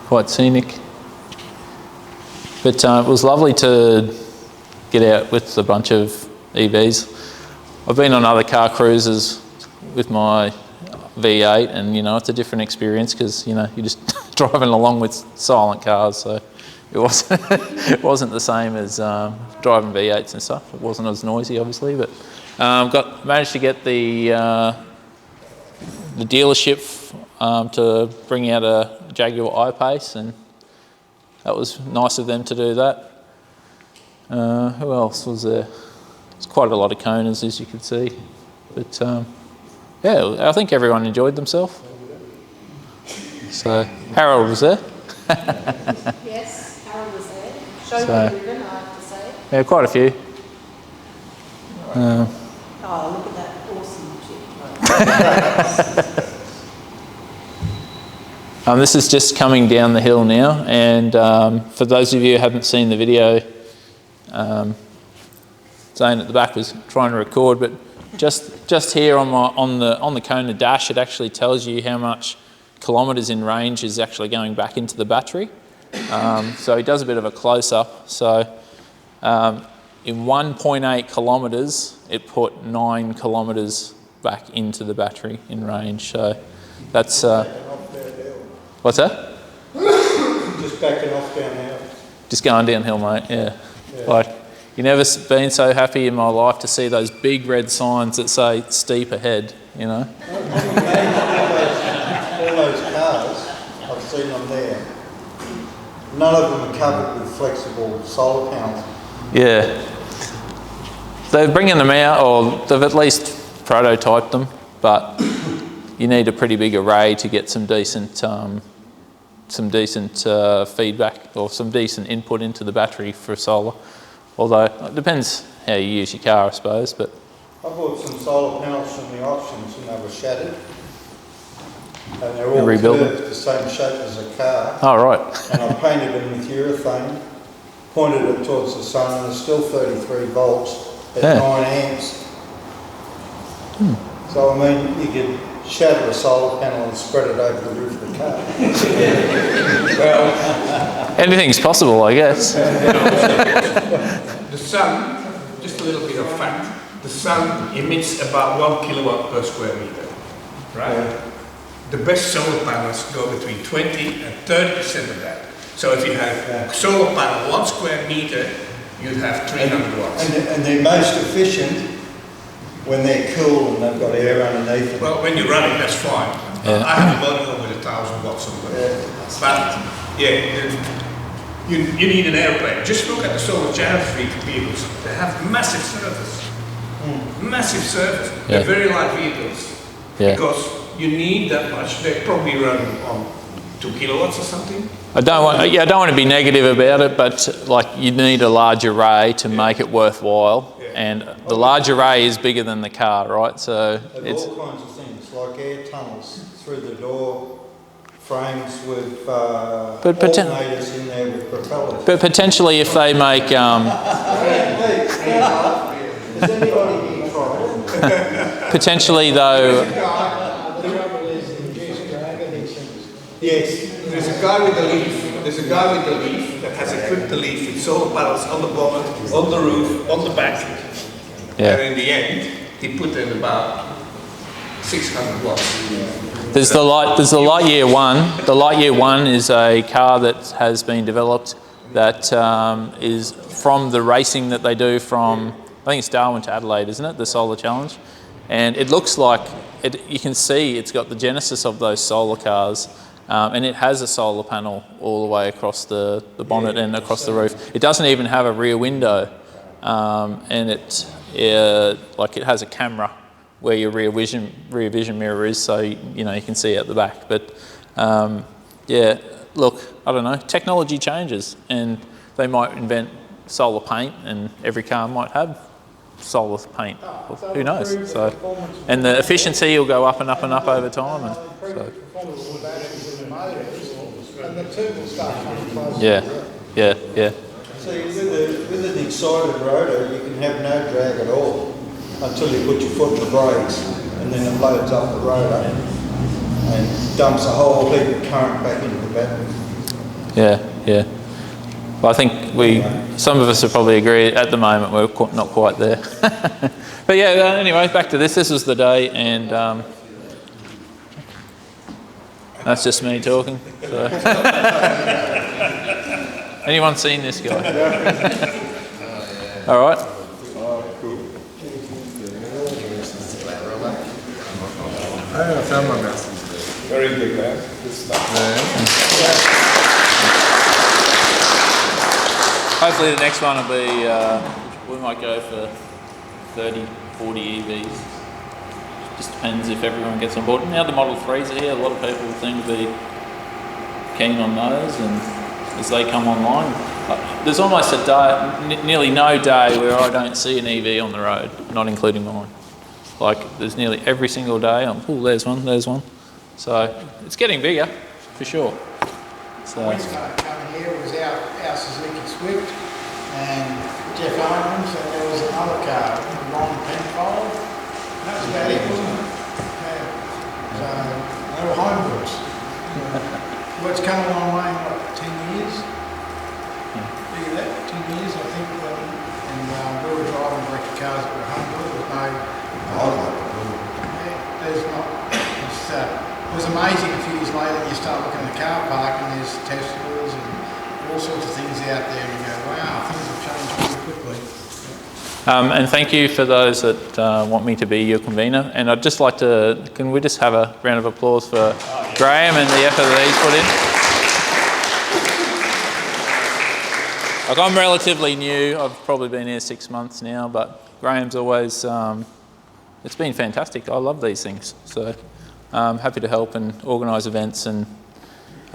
quite scenic. But it was lovely to get out with a bunch of EVs. I've been on other car cruises with my V8, and it's a different experience, because you're just driving along with silent cars, so it wasn't it wasn't the same as driving V8s and stuff. It wasn't as noisy, obviously, but managed to get the dealership to bring out a Jaguar I-Pace, and that was nice of them to do that. Who else was there? There's quite a lot of Konas, as you can see, but yeah, I think everyone enjoyed themselves. So Harold was there. Yes, Harold was there. Showed So- the ribbon, I have to say. Yeah, quite a few. Oh, look at that awesome chip. This is just coming down the hill now, and for those of you who haven't seen the video, Zane at the back was trying to record, but just here on the Kona dash, it actually tells you how much kilometres in range is actually going back into the battery. So he does a bit of a close-up. So in 1.8 kilometres, it put 9 kilometres back into the battery in range. So that's what's that? Just backing off downhill. Just going downhill, mate. Yeah. Like, you've never been so happy in my life to see those big red signs that say steep ahead. You know. All those cars, I've seen them there. None of them are covered with flexible solar panels. Yeah. They're bringing them out, or they've at least prototyped them, but you need a pretty big array to get some decent feedback or some decent input into the battery for solar. Although it depends how you use your car, I suppose. But I bought some solar panels from the auctions and they were shattered. And they're all rebuilt them? curved the same shape as a car. oh right, And I painted them with urethane, pointed it towards the sun, and it's still 33 volts at Yeah. 9 amps. So I mean, you could shatter a solar panel and spread it over the roof of the car. anything's possible, I guess. The sun, just a little bit of fact, the sun emits about 1 kilowatt per square meter, right? Yeah. The best solar panels go between 20 and 30% of that. So if you have a solar panel 1 square meter, you'd have 300 watts. And they're most efficient when they're cool and they've got air underneath them. Well, when you're running, that's fine. Yeah. I have a motor with 1,000 watts on it. But yeah, you need an airplane. Just look at the solar charge vehicles. They have massive service. Massive service. Yeah. They're very light vehicles. Yeah. Because you need that much. They probably run on 2 kilowatts or something. I don't want to be negative about it, but like you need a large array to make it worthwhile, and the large array is bigger than the car, right? So There's it's all kinds of things, like air tunnels through the door, frames with alternators in there with propellers. but potentially if they make Has anybody here tried? potentially though. Yes. There's a guy with the leaf. There's a guy with the leaf that has equipped the leaf with solar panels on the bonnet, on the roof, on the back. Yeah. And in the end, he put in about 600 watts. There's the Lightyear 1. The Lightyear 1 is a car that has been developed that is from the racing that they do from, I think it's Darwin to Adelaide, isn't it? The Solar Challenge. And it looks like, you can see it's got the genesis of those solar cars. And it has a solar panel all the way across the bonnet and across the roof. It doesn't even have a rear window. And it has a camera where your rear vision mirror is, so you can see out the back. But yeah, look, I don't know, technology changes, and they might invent solar paint, and every car might have solar paint. Who knows? So, and the efficiency will go up and up and up over time. And so. Yeah. See, with an excited rotor, you can have no drag at all until you put your foot in the brakes, and then it loads up the rotor and dumps a whole heap of current back into the battery. Yeah. Well, I think some of us would probably agree at the moment we're not quite there. But yeah, anyway, back to this. This was the day, and that's just me talking. So. Anyone seen this guy? All right. I found my message. Very good, man. Good stuff. Hopefully the next one will be, we might go for 30, 40 EVs. Just depends if everyone gets on board. Now the Model 3s are here, a lot of people seem to be keen on those, and as they come online, there's almost a day, nearly no day where I don't see an EV on the road, not including mine. Like there's nearly every single day. Oh, there's one. So it's getting bigger, for sure. So. Windsor coming here was our Suzuki Swift and Jeff Owens, and there was another car, Ron Penfold. That was about it, wasn't it? Yeah. So they were homebrooks. Well, it's come a long way in what, 10 years? Look at that, 10 years I think. And we were driving electric cars that were homebrewed. There was no. Yeah, there's not. It was amazing a few years later you start looking at the car park and there's Teslas and all sorts of things out there and you go, wow, things have changed pretty quickly. And thank you for those that want me to be your convener. And I'd just like to, can we just have a round of applause for Graham and the effort that he's put in. Like I'm relatively new, I've probably been here 6 months now, but Graham's always, it's been fantastic. I love these things. So I'm happy to help and organise events, and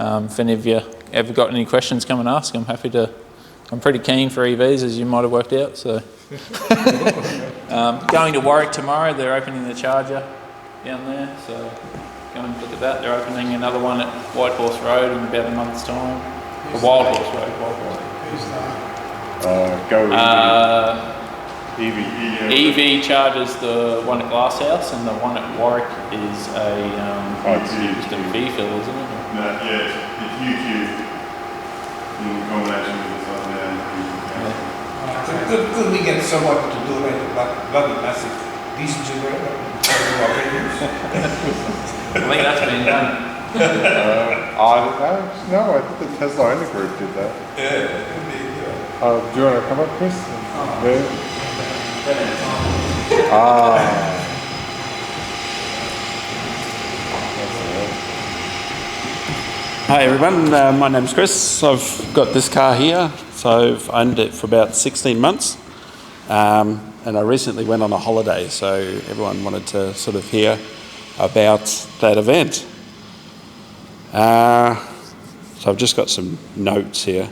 if any of you ever got any questions, come and ask. I'm pretty keen for EVs, as you might have worked out. So going to Warwick tomorrow, they're opening the charger down there, so go and look at that. They're opening another one at White Horse Road in about a month's time. Wild Horse Road. Who's that? Go EV. EV charges the one at Glasshouse, and the one at Warwick is a just a V-fill, isn't it? No, yeah, it's YouTube in combination with the Could we get someone to do like very massive diesel generator? I think that's been done. No, I think the Tesla owner group did that. Yeah. Do you want to come up, Chris? There. Hi everyone, my name's Chris. I've got this car here, so I've owned it for about 16 months, and I recently went on a holiday, so everyone wanted to sort of hear about that event. So I've just got some notes here,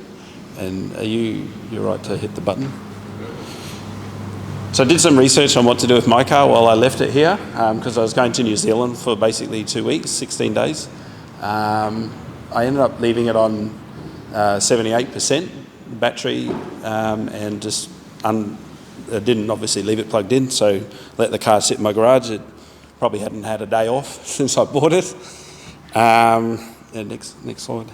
and you're right to hit the button? So I did some research on what to do with my car while I left it here, because I was going to New Zealand for basically 2 weeks, 16 days. I ended up leaving it on 78% battery, and just I didn't obviously leave it plugged in, so let the car sit in my garage. It probably hadn't had a day off since I bought it. Next slide.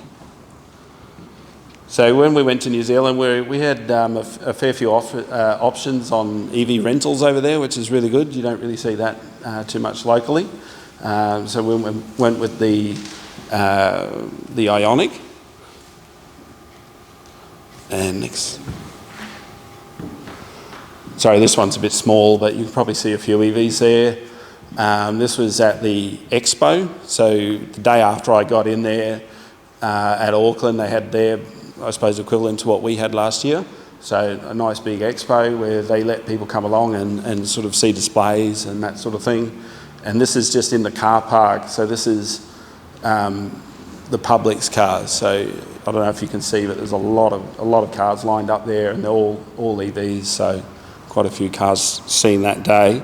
So when we went to New Zealand, we had a fair few options on EV rentals over there, which is really good. You don't really see that too much locally. So we went with the Ioniq. And next. Sorry, this one's a bit small, but you can probably see a few EVs there. This was at the Expo. So the day after I got in there at Auckland, they had their, I suppose, equivalent to what we had last year. So a nice big expo where they let people come along and sort of see displays and that sort of thing. And this is just in the car park. So this is the public's cars. So I don't know if you can see, but there's a lot of cars lined up there, and they're all EVs. So quite a few cars seen that day.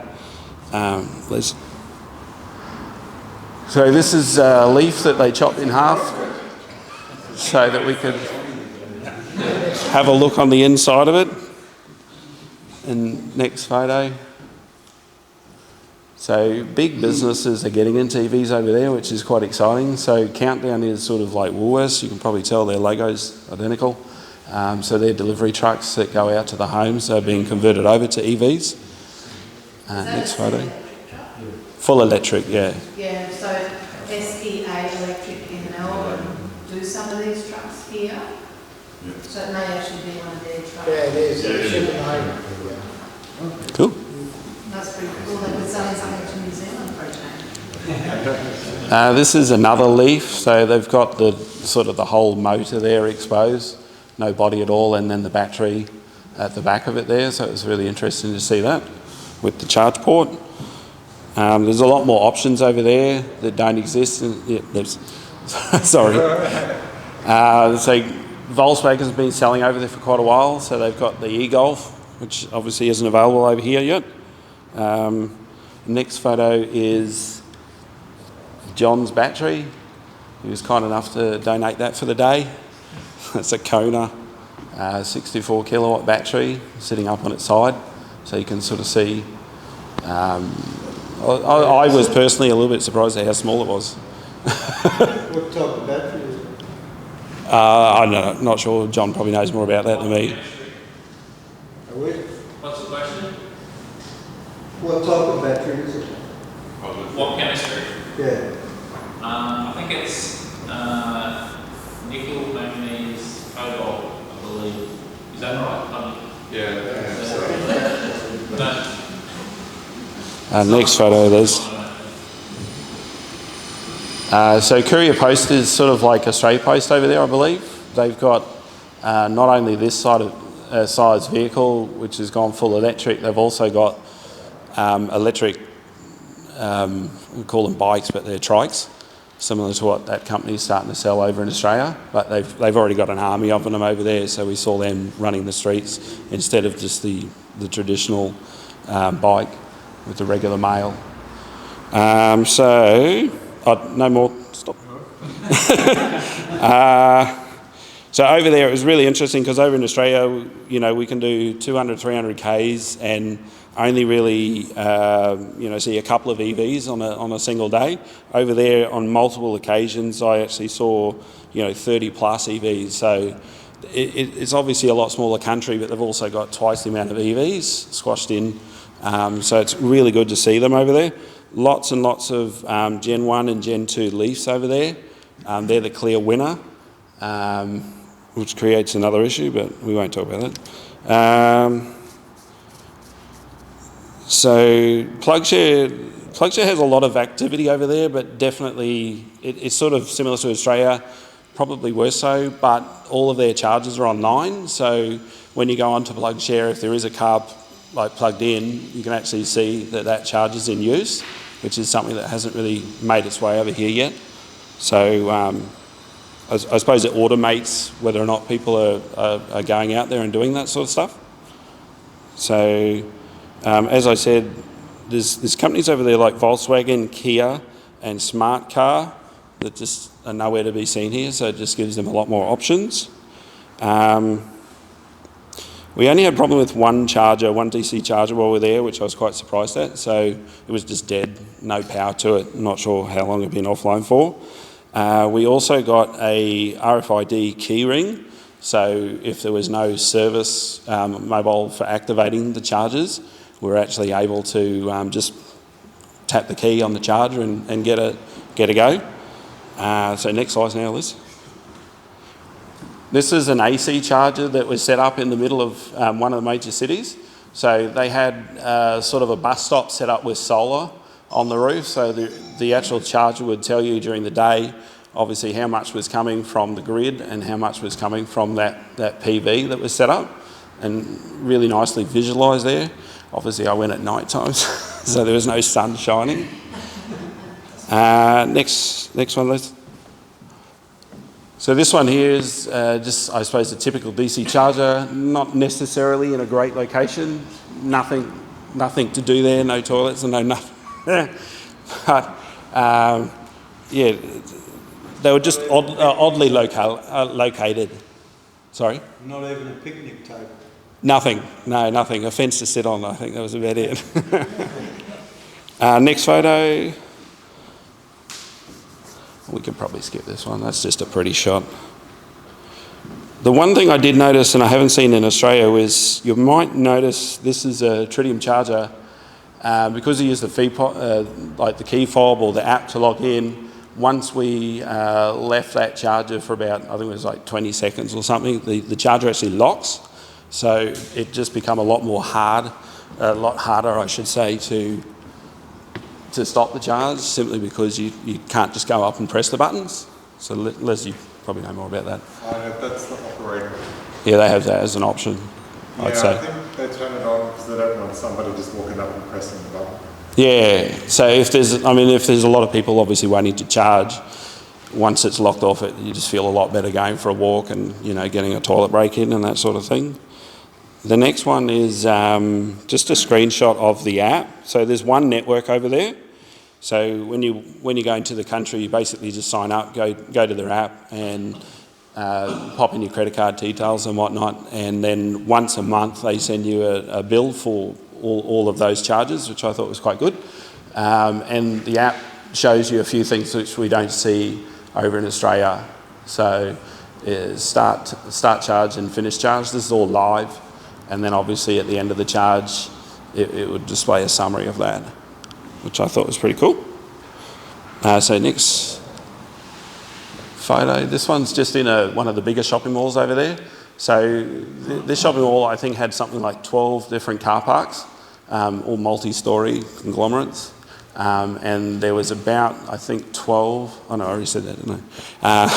So this is a leaf that they chopped in half so that we could have a look on the inside of it. And next photo. So big businesses are getting into EVs over there, which is quite exciting. So Countdown is sort of like Woolworths. You can probably tell their logo's identical. So they're delivery trucks that go out to the homes are being converted over to EVs. Next photo. Full electric, yeah. Yeah, so SEA Electric in Melbourne do some of these trucks here. So it may actually be one of their trucks. Yeah, it is. It should have made it. Cool. That's pretty cool. They've been selling something to New Zealand for a change. This is another Leaf, so they've got the sort of the whole motor there exposed, no body at all, and then the battery at the back of it there, so it was really interesting to see that with the charge port. There's a lot more options over there that don't exist. Sorry. So Volkswagen's been selling over there for quite a while, so they've got the e-Golf, which obviously isn't available over here yet. Next photo is John's battery. He was kind enough to donate that for the day. It's a Kona 64 kilowatt battery sitting up on its side, so you can sort of see. I was personally a little bit surprised at how small it was. What type of battery is it? I'm not sure. John probably knows more about that than me. What's the question? What type of battery is it? What chemistry? Yeah. I think it's nickel, manganese, cobalt, I believe. Is that right? Next photo, there's. So Courier Post is sort of like Australia Post over there, I believe. They've got not only this size vehicle, which has gone full electric, they've also got electric, we call them bikes, but they're trikes, similar to what that company's starting to sell over in Australia. But they've already got an army of them over there, so we saw them running the streets instead of just the traditional bike with the regular mail. No more, stop. So over there it was really interesting because over in Australia, we can do 200, 300 Ks and only really, see a couple of EVs on a single day. Over there on multiple occasions, I actually saw, 30 plus EVs. So it's obviously a lot smaller country, but they've also got twice the amount of EVs squashed in. So it's really good to see them over there. Lots and lots of Gen 1 and Gen 2 Leafs over there. They're the clear winner, which creates another issue, but we won't talk about that. So PlugShare has a lot of activity over there, but definitely it's sort of similar to Australia, probably worse so, but all of their chargers are online. So when you go onto PlugShare, if there is a car plugged in, you can actually see that charge is in use, which is something that hasn't really made its way over here yet. So I suppose it automates whether or not people are going out there and doing that sort of stuff. So as I said, there's companies over there like Volkswagen, Kia and Smart Car that just are nowhere to be seen here, so it just gives them a lot more options. We only had a problem with one DC charger while we were there, which I was quite surprised at. So it was just dead, no power to it. I'm not sure how long it had been offline for. We also got a RFID key ring. So if there was no service mobile for activating the chargers, we were actually able to just tap the key on the charger and get a go. So next slide now, Liz. This is an AC charger that was set up in the middle of one of the major cities. So they had sort of a bus stop set up with solar on the roof. So the actual charger would tell you during the day, obviously, how much was coming from the grid and how much was coming from that PV that was set up, and really nicely visualised there. Obviously, I went at night times, so there was no sun shining. Next one, Liz. So this one here is just, I suppose, a typical DC charger, not necessarily in a great location, nothing to do there, no toilets and no nothing. But yeah, they were just oddly located. Sorry? Not even a picnic table? Nothing, no, nothing. A fence to sit on, I think that was about it. Next photo. We could probably skip this one, that's just a pretty shot. The one thing I did notice, and I haven't seen in Australia, is you might notice this is a tritium charger. Because you use the feed like the key fob or the app to log in, once we left that charger for about, I think it was like 20 seconds or something, the charger actually locks. So it just become a lot harder, I should say, to stop the charge, simply because you can't just go up and press the buttons. So Les, you probably know more about that. That's the operator. Yeah, they have that as an option, I'd say. I think they turn it on because they don't want somebody just walking up and pressing the button. Yeah, so if there's a lot of people obviously waiting to charge, once it's locked off, you just feel a lot better going for a walk and, getting a toilet break in and that sort of thing. The next one is just a screenshot of the app. So there's one network over there. So when you go into the country, you basically just sign up, go to their app and pop in your credit card details and whatnot, and then once a month they send you a bill for all of those charges, which I thought was quite good. And the app shows you a few things which we don't see over in Australia. So start charge and finish charge. This is all live. And then obviously at the end of the charge, it would display a summary of that, which I thought was pretty cool. So next photo. This one's just in one of the bigger shopping malls over there. So this shopping mall, I think, had something like 12 different car parks, all multi-storey conglomerates. And there was about, I think, 12... Oh, no, I already said that, didn't I?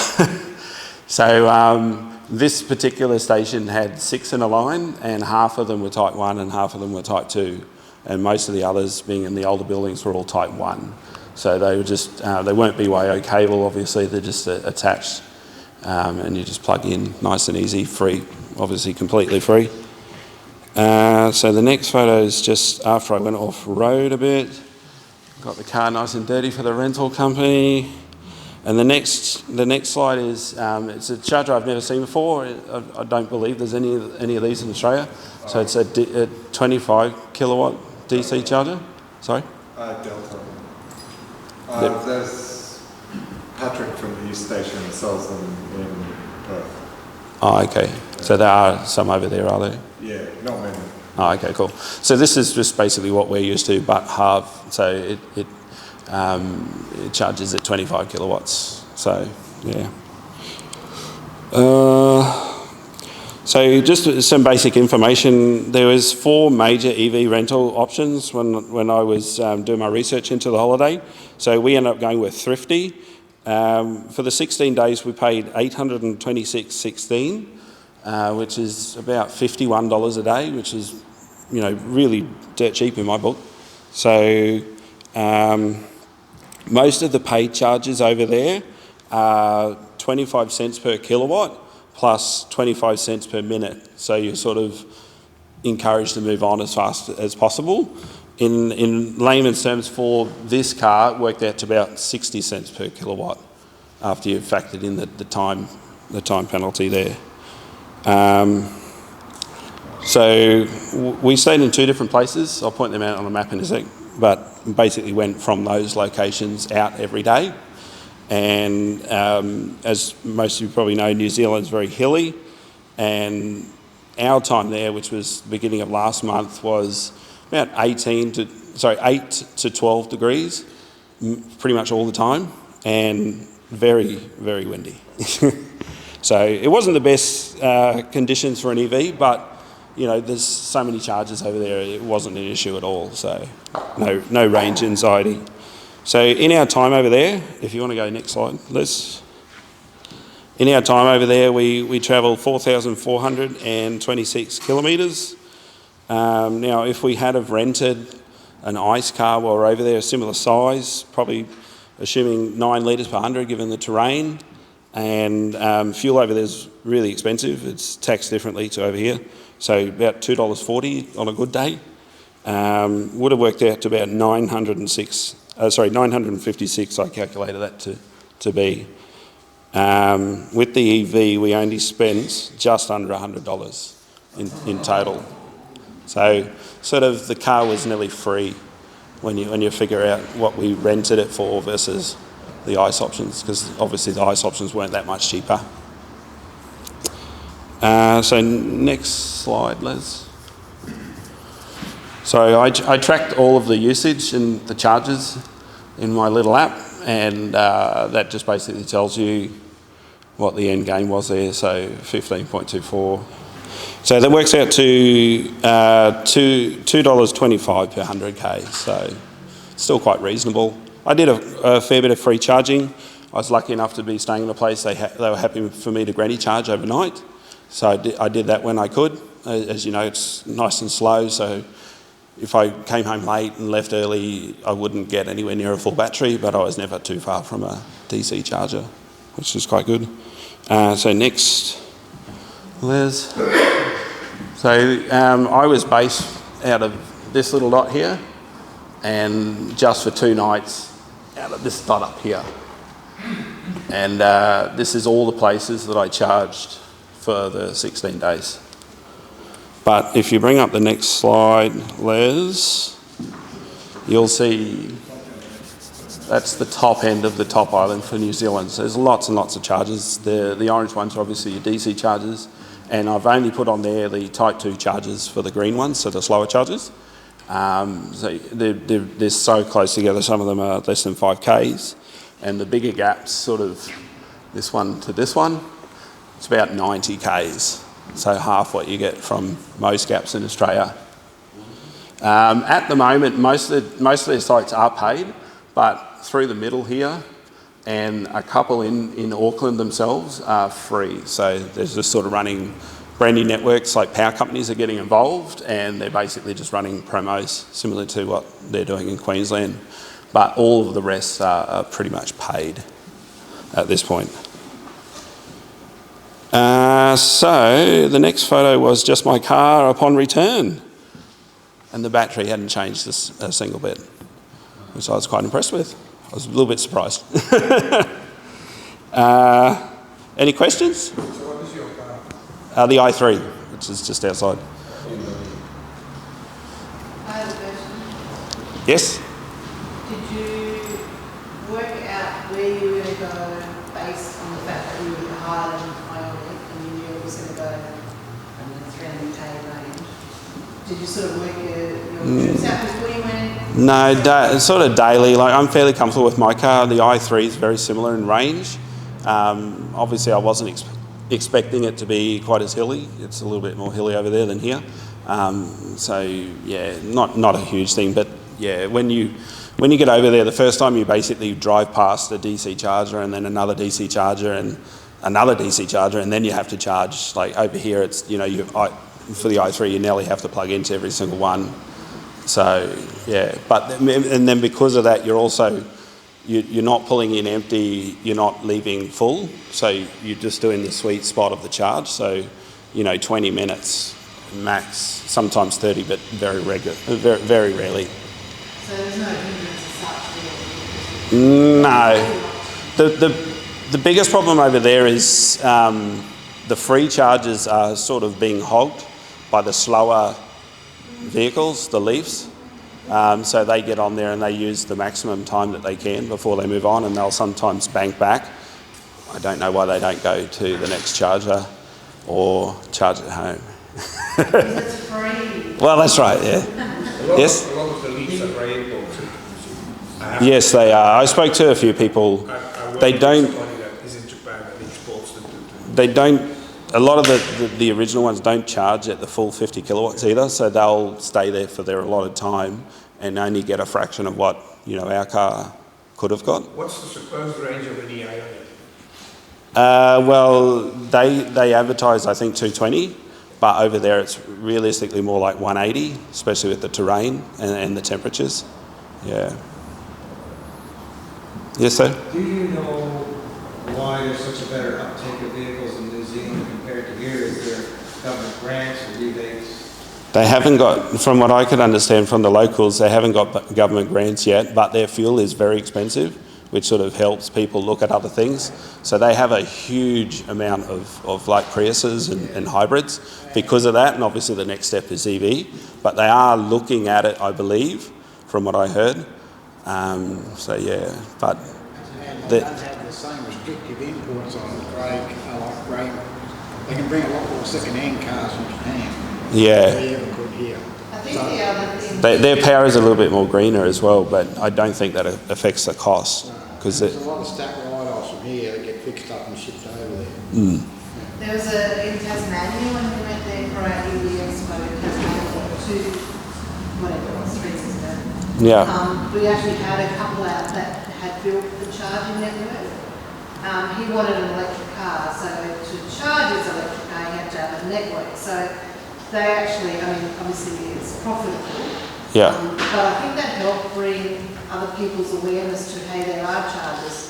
This particular station had 6 in a line, and half of them were Type 1 and half of them were Type 2. And most of the others, being in the older buildings, were all Type 1. So they were just, they weren't BYO cable, obviously, they're just attached. And you just plug in, nice and easy, free, obviously completely free. So the next photo is just after I went off road a bit. Got the car nice and dirty for the rental company. And the next slide is, it's a charger I've never seen before. I don't believe there's any of these in Australia. So it's a 25 kilowatt DC charger. Sorry? Delta. There's Patrick from the East Station sells them in Perth. Oh, okay. So there are some over there, are there? Yeah, not many. Oh, okay, cool. So this is just basically what we're used to, but half. So it charges at 25 kilowatts. So, yeah. So just some basic information. There was 4 major EV rental options when I was doing my research into the holiday. So we ended up going with Thrifty. For the 16 days, we paid $826.16, which is about $51 a day, which is, really dirt cheap in my book. So most of the paid charges over there are 25 cents per kilowatt plus 25 cents per minute. So you're sort of encouraged to move on as fast as possible. In layman's terms, for this car, it worked out to about 60 cents per kilowatt after you've factored in the time penalty there. So we stayed in 2 different places. I'll point them out on a map in a sec, but basically went from those locations out every day. And as most of you probably know, New Zealand's very hilly, and our time there, which was the beginning of last month, was about 8 to 12 degrees, pretty much all the time, and very, very windy. So it wasn't the best conditions for an EV, but there's so many charges over there, it wasn't an issue at all. So no range anxiety. So in our time over there, if you want to go next slide, Liz. In our time over there, we travelled 4,426 kilometres. Now, if we had have rented an ICE car while we're over there, a similar size, probably assuming 9 litres per 100 given the terrain, and fuel over there is really expensive. It's taxed differently to over here. So about $2.40 on a good day. Would have worked out to about 956, I calculated that to be. With the EV, we only spent just under $100 in total. So sort of the car was nearly free when you figure out what we rented it for versus the ICE options, because obviously the ICE options weren't that much cheaper. So next slide, Les. So I tracked all of the usage and the charges in my little app, and that just basically tells you what the end game was there, so 15.24. So that works out to $2.25 per 100k, so still quite reasonable. I did a fair bit of free charging. I was lucky enough to be staying in a place they were happy for me to granny charge overnight, so I did that when I could. As you know, it's nice and slow, so if I came home late and left early, I wouldn't get anywhere near a full battery, but I was never too far from a DC charger, which is quite good. So next, Les. So I was based out of this little dot here, and just for 2 nights out of this dot up here. And this is all the places that I charged for the 16 days. But if you bring up the next slide, Les, you'll see that's the top end of the top island for New Zealand. So there's lots and lots of chargers. The orange ones are obviously your DC chargers, and I've only put on there the Type 2 chargers for the green ones, so the slower chargers. So they're so close together, some of them are less than 5Ks, and the bigger gaps, sort of this one to this one, it's about 90Ks. So half what you get from most gaps in Australia. At the moment, most of their sites are paid, but through the middle here and a couple in Auckland themselves are free. So there's just sort of running brand new networks, like power companies are getting involved, and they're basically just running promos similar to what they're doing in Queensland. But all of the rest are pretty much paid at this point. So the next photo was just my car upon return, and the battery hadn't changed a single bit, which I was quite impressed with. I was a little bit surprised. Any questions? So what is your car? The i3, which is just outside. I have a question. Yes? Did you work out where you were going to go based on the fact that you were higher than Ionic and you knew it was going to go in the 300k range? Did you sort of work your trips out before you went? No, sort of daily. Like, I'm fairly comfortable with my car. The i3 is very similar in range. Obviously, I wasn't expecting it to be quite as hilly. It's a little bit more hilly over there than here. So yeah, not a huge thing. But yeah, when you get over there, the first time you basically drive past a DC charger and then another DC charger and another DC charger, and then you have to charge. Like over here, it's, you know, for the i3, you nearly have to plug into every single one. So yeah, and then because of that, you're also you're not pulling in empty, you're not leaving full, so you're just doing the sweet spot of the charge. So, you know, 20 minutes max, sometimes 30, but very very rarely. So there's no hindrance as such? No. The biggest problem over there is the free charges are sort of being hogged by the slower vehicles, the Leafs. So they get on there and they use the maximum time that they can before they move on, and they'll sometimes bank back. I don't know why they don't go to the next charger or charge at home. It's free. Well, that's right, yeah. Yes? A lot of the Leafs are very important. Yes, they are. I spoke to a few people. They don't. They don't. A lot of the original ones don't charge at the full 50 kilowatts either, so they'll stay there for their allotted time and only get a fraction of what, you know, our car could have got. What's the supposed range of an Ionic? Well, they advertise, I think, 220, but over there it's realistically more like 180, especially with the terrain and the temperatures. Yeah. Yes, sir? Do you know why there's such a better uptake of vehicles in New Zealand compared to here? Is there government grants or rebates? They haven't got, from what I could understand from the locals, they haven't got government grants yet, but their fuel is very expensive, which sort of helps people look at other things. So they have a huge amount of like Priuses and hybrids because of that, and obviously the next step is EV, but they are looking at it, I believe, from what I heard. So yeah, but... And they don't have the same restrictive imports on grey. They can bring a lot more second-hand cars from Japan. Yeah. Than they ever could here. I think the other thing... Their power is a little bit more greener as well, but I don't think that affects the cost. because There's a lot of stack write-offs from here that get fixed up and shipped over there. There was in Tasmania when we went there for our AEVA Expo in Tasmania, whatever it was, 3 years ago. We actually had a couple out that had built the charging network. He wanted an electric car, so to charge his electric car, he had to have a network. So they actually, I mean, obviously it's profitable. Yeah. But I think that helped bring other people's awareness to, hey, there are chargers.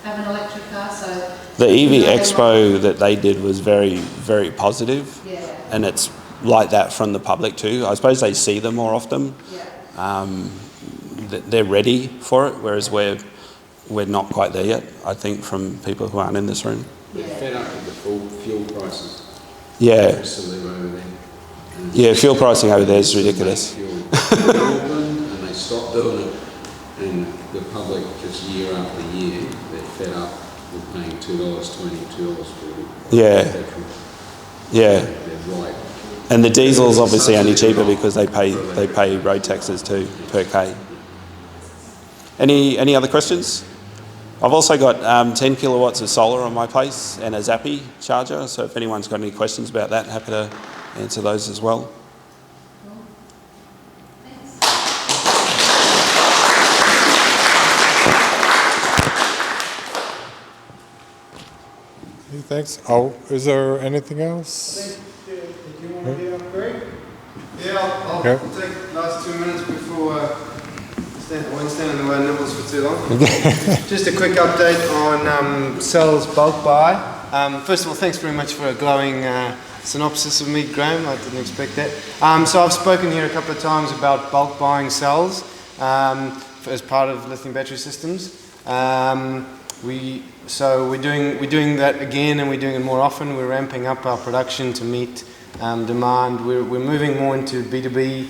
Have an electric car, so... The EV Expo that they did was very, very positive. Yeah. And it's like that from the public too. I suppose they see them more often. Yeah. They're ready for it, whereas we're not quite there yet, I think, from people who aren't in this room. They're fed up with the full fuel prices. Yeah. Over there. Yeah, fuel pricing over there is ridiculous. And they stopped doing it, and the public just year after year, they're fed up with paying $2.20, $2.40. Yeah. Petrol. Yeah. They're right. And the diesel's obviously only cheaper because they pay road taxes too per K. Any other questions? I've also got 10 kilowatts of solar on my place and a Zappi charger, so if anyone's got any questions about that, happy to answer those as well. Thanks. Oh, is there anything else? Did you want to get up, Greg? Yeah, I'll Okay. take the last 2 minutes before I won't stand in the way of nibbles for too long. Just a quick update on cells bulk buy. First of all, thanks very much for a glowing synopsis of me, Graham. I didn't expect that. So I've spoken here a couple of times about bulk buying cells as part of lithium battery systems. So we're doing that again, and we're doing it more often. We're ramping up our production to meet demand. We're moving more into B2B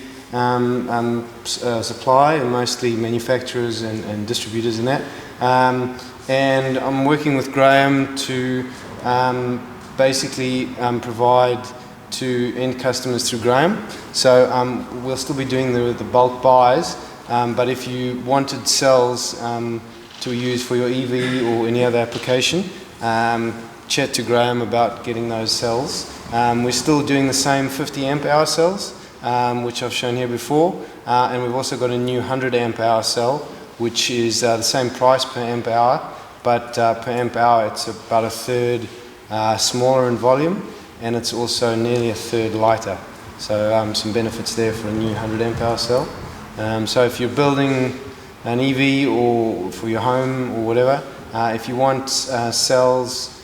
supply, and mostly manufacturers and distributors in that. And I'm working with Graham to basically provide to end customers through Graham. So we'll still be doing the bulk buys, but if you wanted cells to use for your EV or any other application, chat to Graham about getting those cells. We're still doing the same 50 amp hour cells, which I've shown here before, and we've also got a new 100 amp hour cell, which is the same price per amp hour, but per amp hour it's about a third smaller in volume, and it's also nearly a third lighter. So some benefits there for a new 100 amp hour cell. So if you're building an EV or for your home or whatever, if you want cells,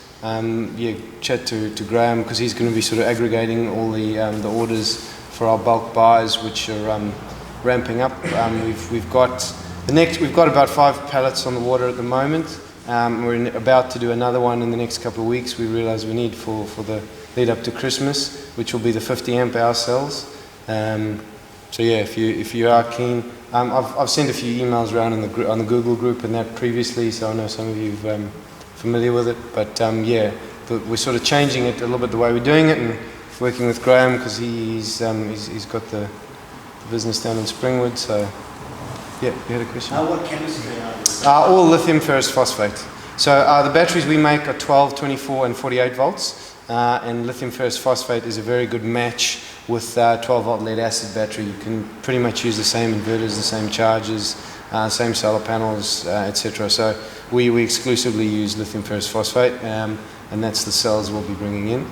chat to Graham, because he's going to be sort of aggregating all the orders for our bulk buys, which are ramping up. We've got about 5 pallets on the water at the moment. We're about to do another one in the next couple of weeks. We realise we need for the lead up to Christmas, which will be the 50 amp hour cells. So yeah, if you are keen, I've sent a few emails around on the Google group and that previously, so I know some of you are familiar with it. But we're sort of changing it a little bit the way we're doing it, and working with Graham because he's got the business down in Springwood. So yeah, you had a question? What chemistry are these? All lithium ferrous phosphate. So the batteries we make are 12, 24 and 48 volts. And lithium ferrous phosphate is a very good match with 12 volt lead acid battery. You can pretty much use the same inverters, the same chargers, same solar panels, etc. So we exclusively use lithium ferrous phosphate, and that's the cells we'll be bringing in.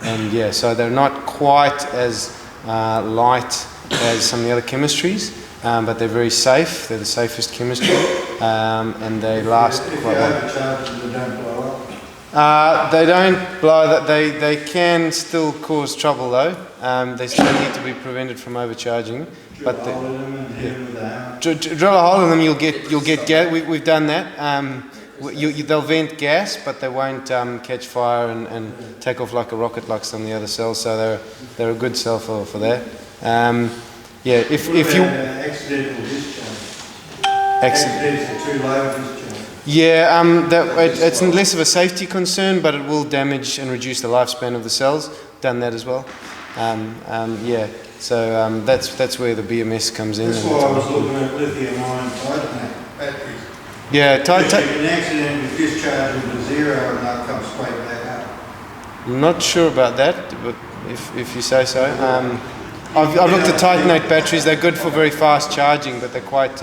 And yeah, so they're not quite as light as some of the other chemistries, but they're very safe. They're the safest chemistry, and they last quite well. If you overcharge them, they don't blow up? They don't blow. They can still cause trouble though. They still need to be prevented from overcharging. Drill a hole in them and hit them with a hammer. Drill a hole in them. You'll get gas. We've done that. They'll vent gas, but they won't catch fire and take off like a rocket like some of the other cells. So they're a good cell for that. If you accidental discharge. Accidental too low discharge. Yeah, it's less of a safety concern, but it will damage and reduce the lifespan of the cells. Done that as well. So that's where the BMS comes in. That's why I was looking at lithium ion phosphate. Yeah, Because you can accidentally discharge them to zero and they'll come straight back up. I'm not sure about that, but if you say so. I've looked at Titanate batteries. They're good for very fast charging, but they're quite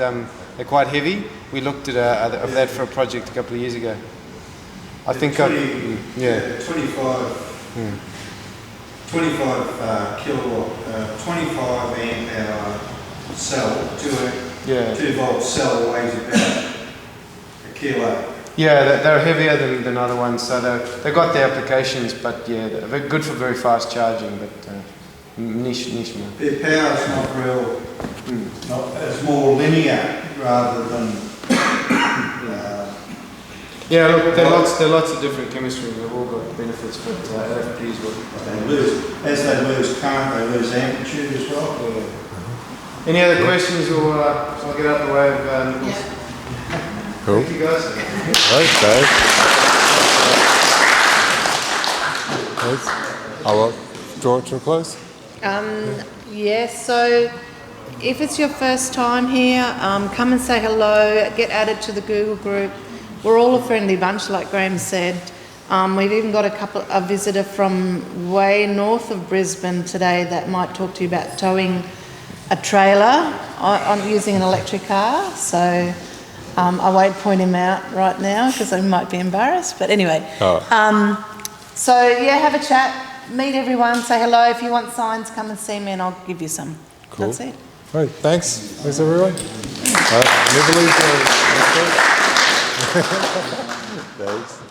heavy. We looked at that for a project a couple of years ago. I think 25 kilowatt, 25 amp hour cell, 2 volt cell weighs about a kilo. Yeah, they're heavier than other ones, so they've got their applications, but yeah, they're very good for very fast charging, but niche man. Their power's not real, it's more linear rather than. Yeah, look, there are lots of different chemistry, and they've all got benefits, but LFPs will. As they lose current, they lose amplitude as well. Yeah. Any other questions, or I'll get out the way of Nicholas? Cool. Thank you, guys. Thanks, Dave. I'll draw it to a close. Yes, so if it's your first time here, come and say hello, get added to the Google group. We're all a friendly bunch, like Graham said. We've even got a visitor from way north of Brisbane today that might talk to you about towing a trailer on using an electric car. So I won't point him out right now because I might be embarrassed. But anyway, so yeah, have a chat, meet everyone, say hello. If you want signs, come and see me and I'll give you some. Cool. That's it. Right, thanks. Thanks, everyone. Nibbles, thanks.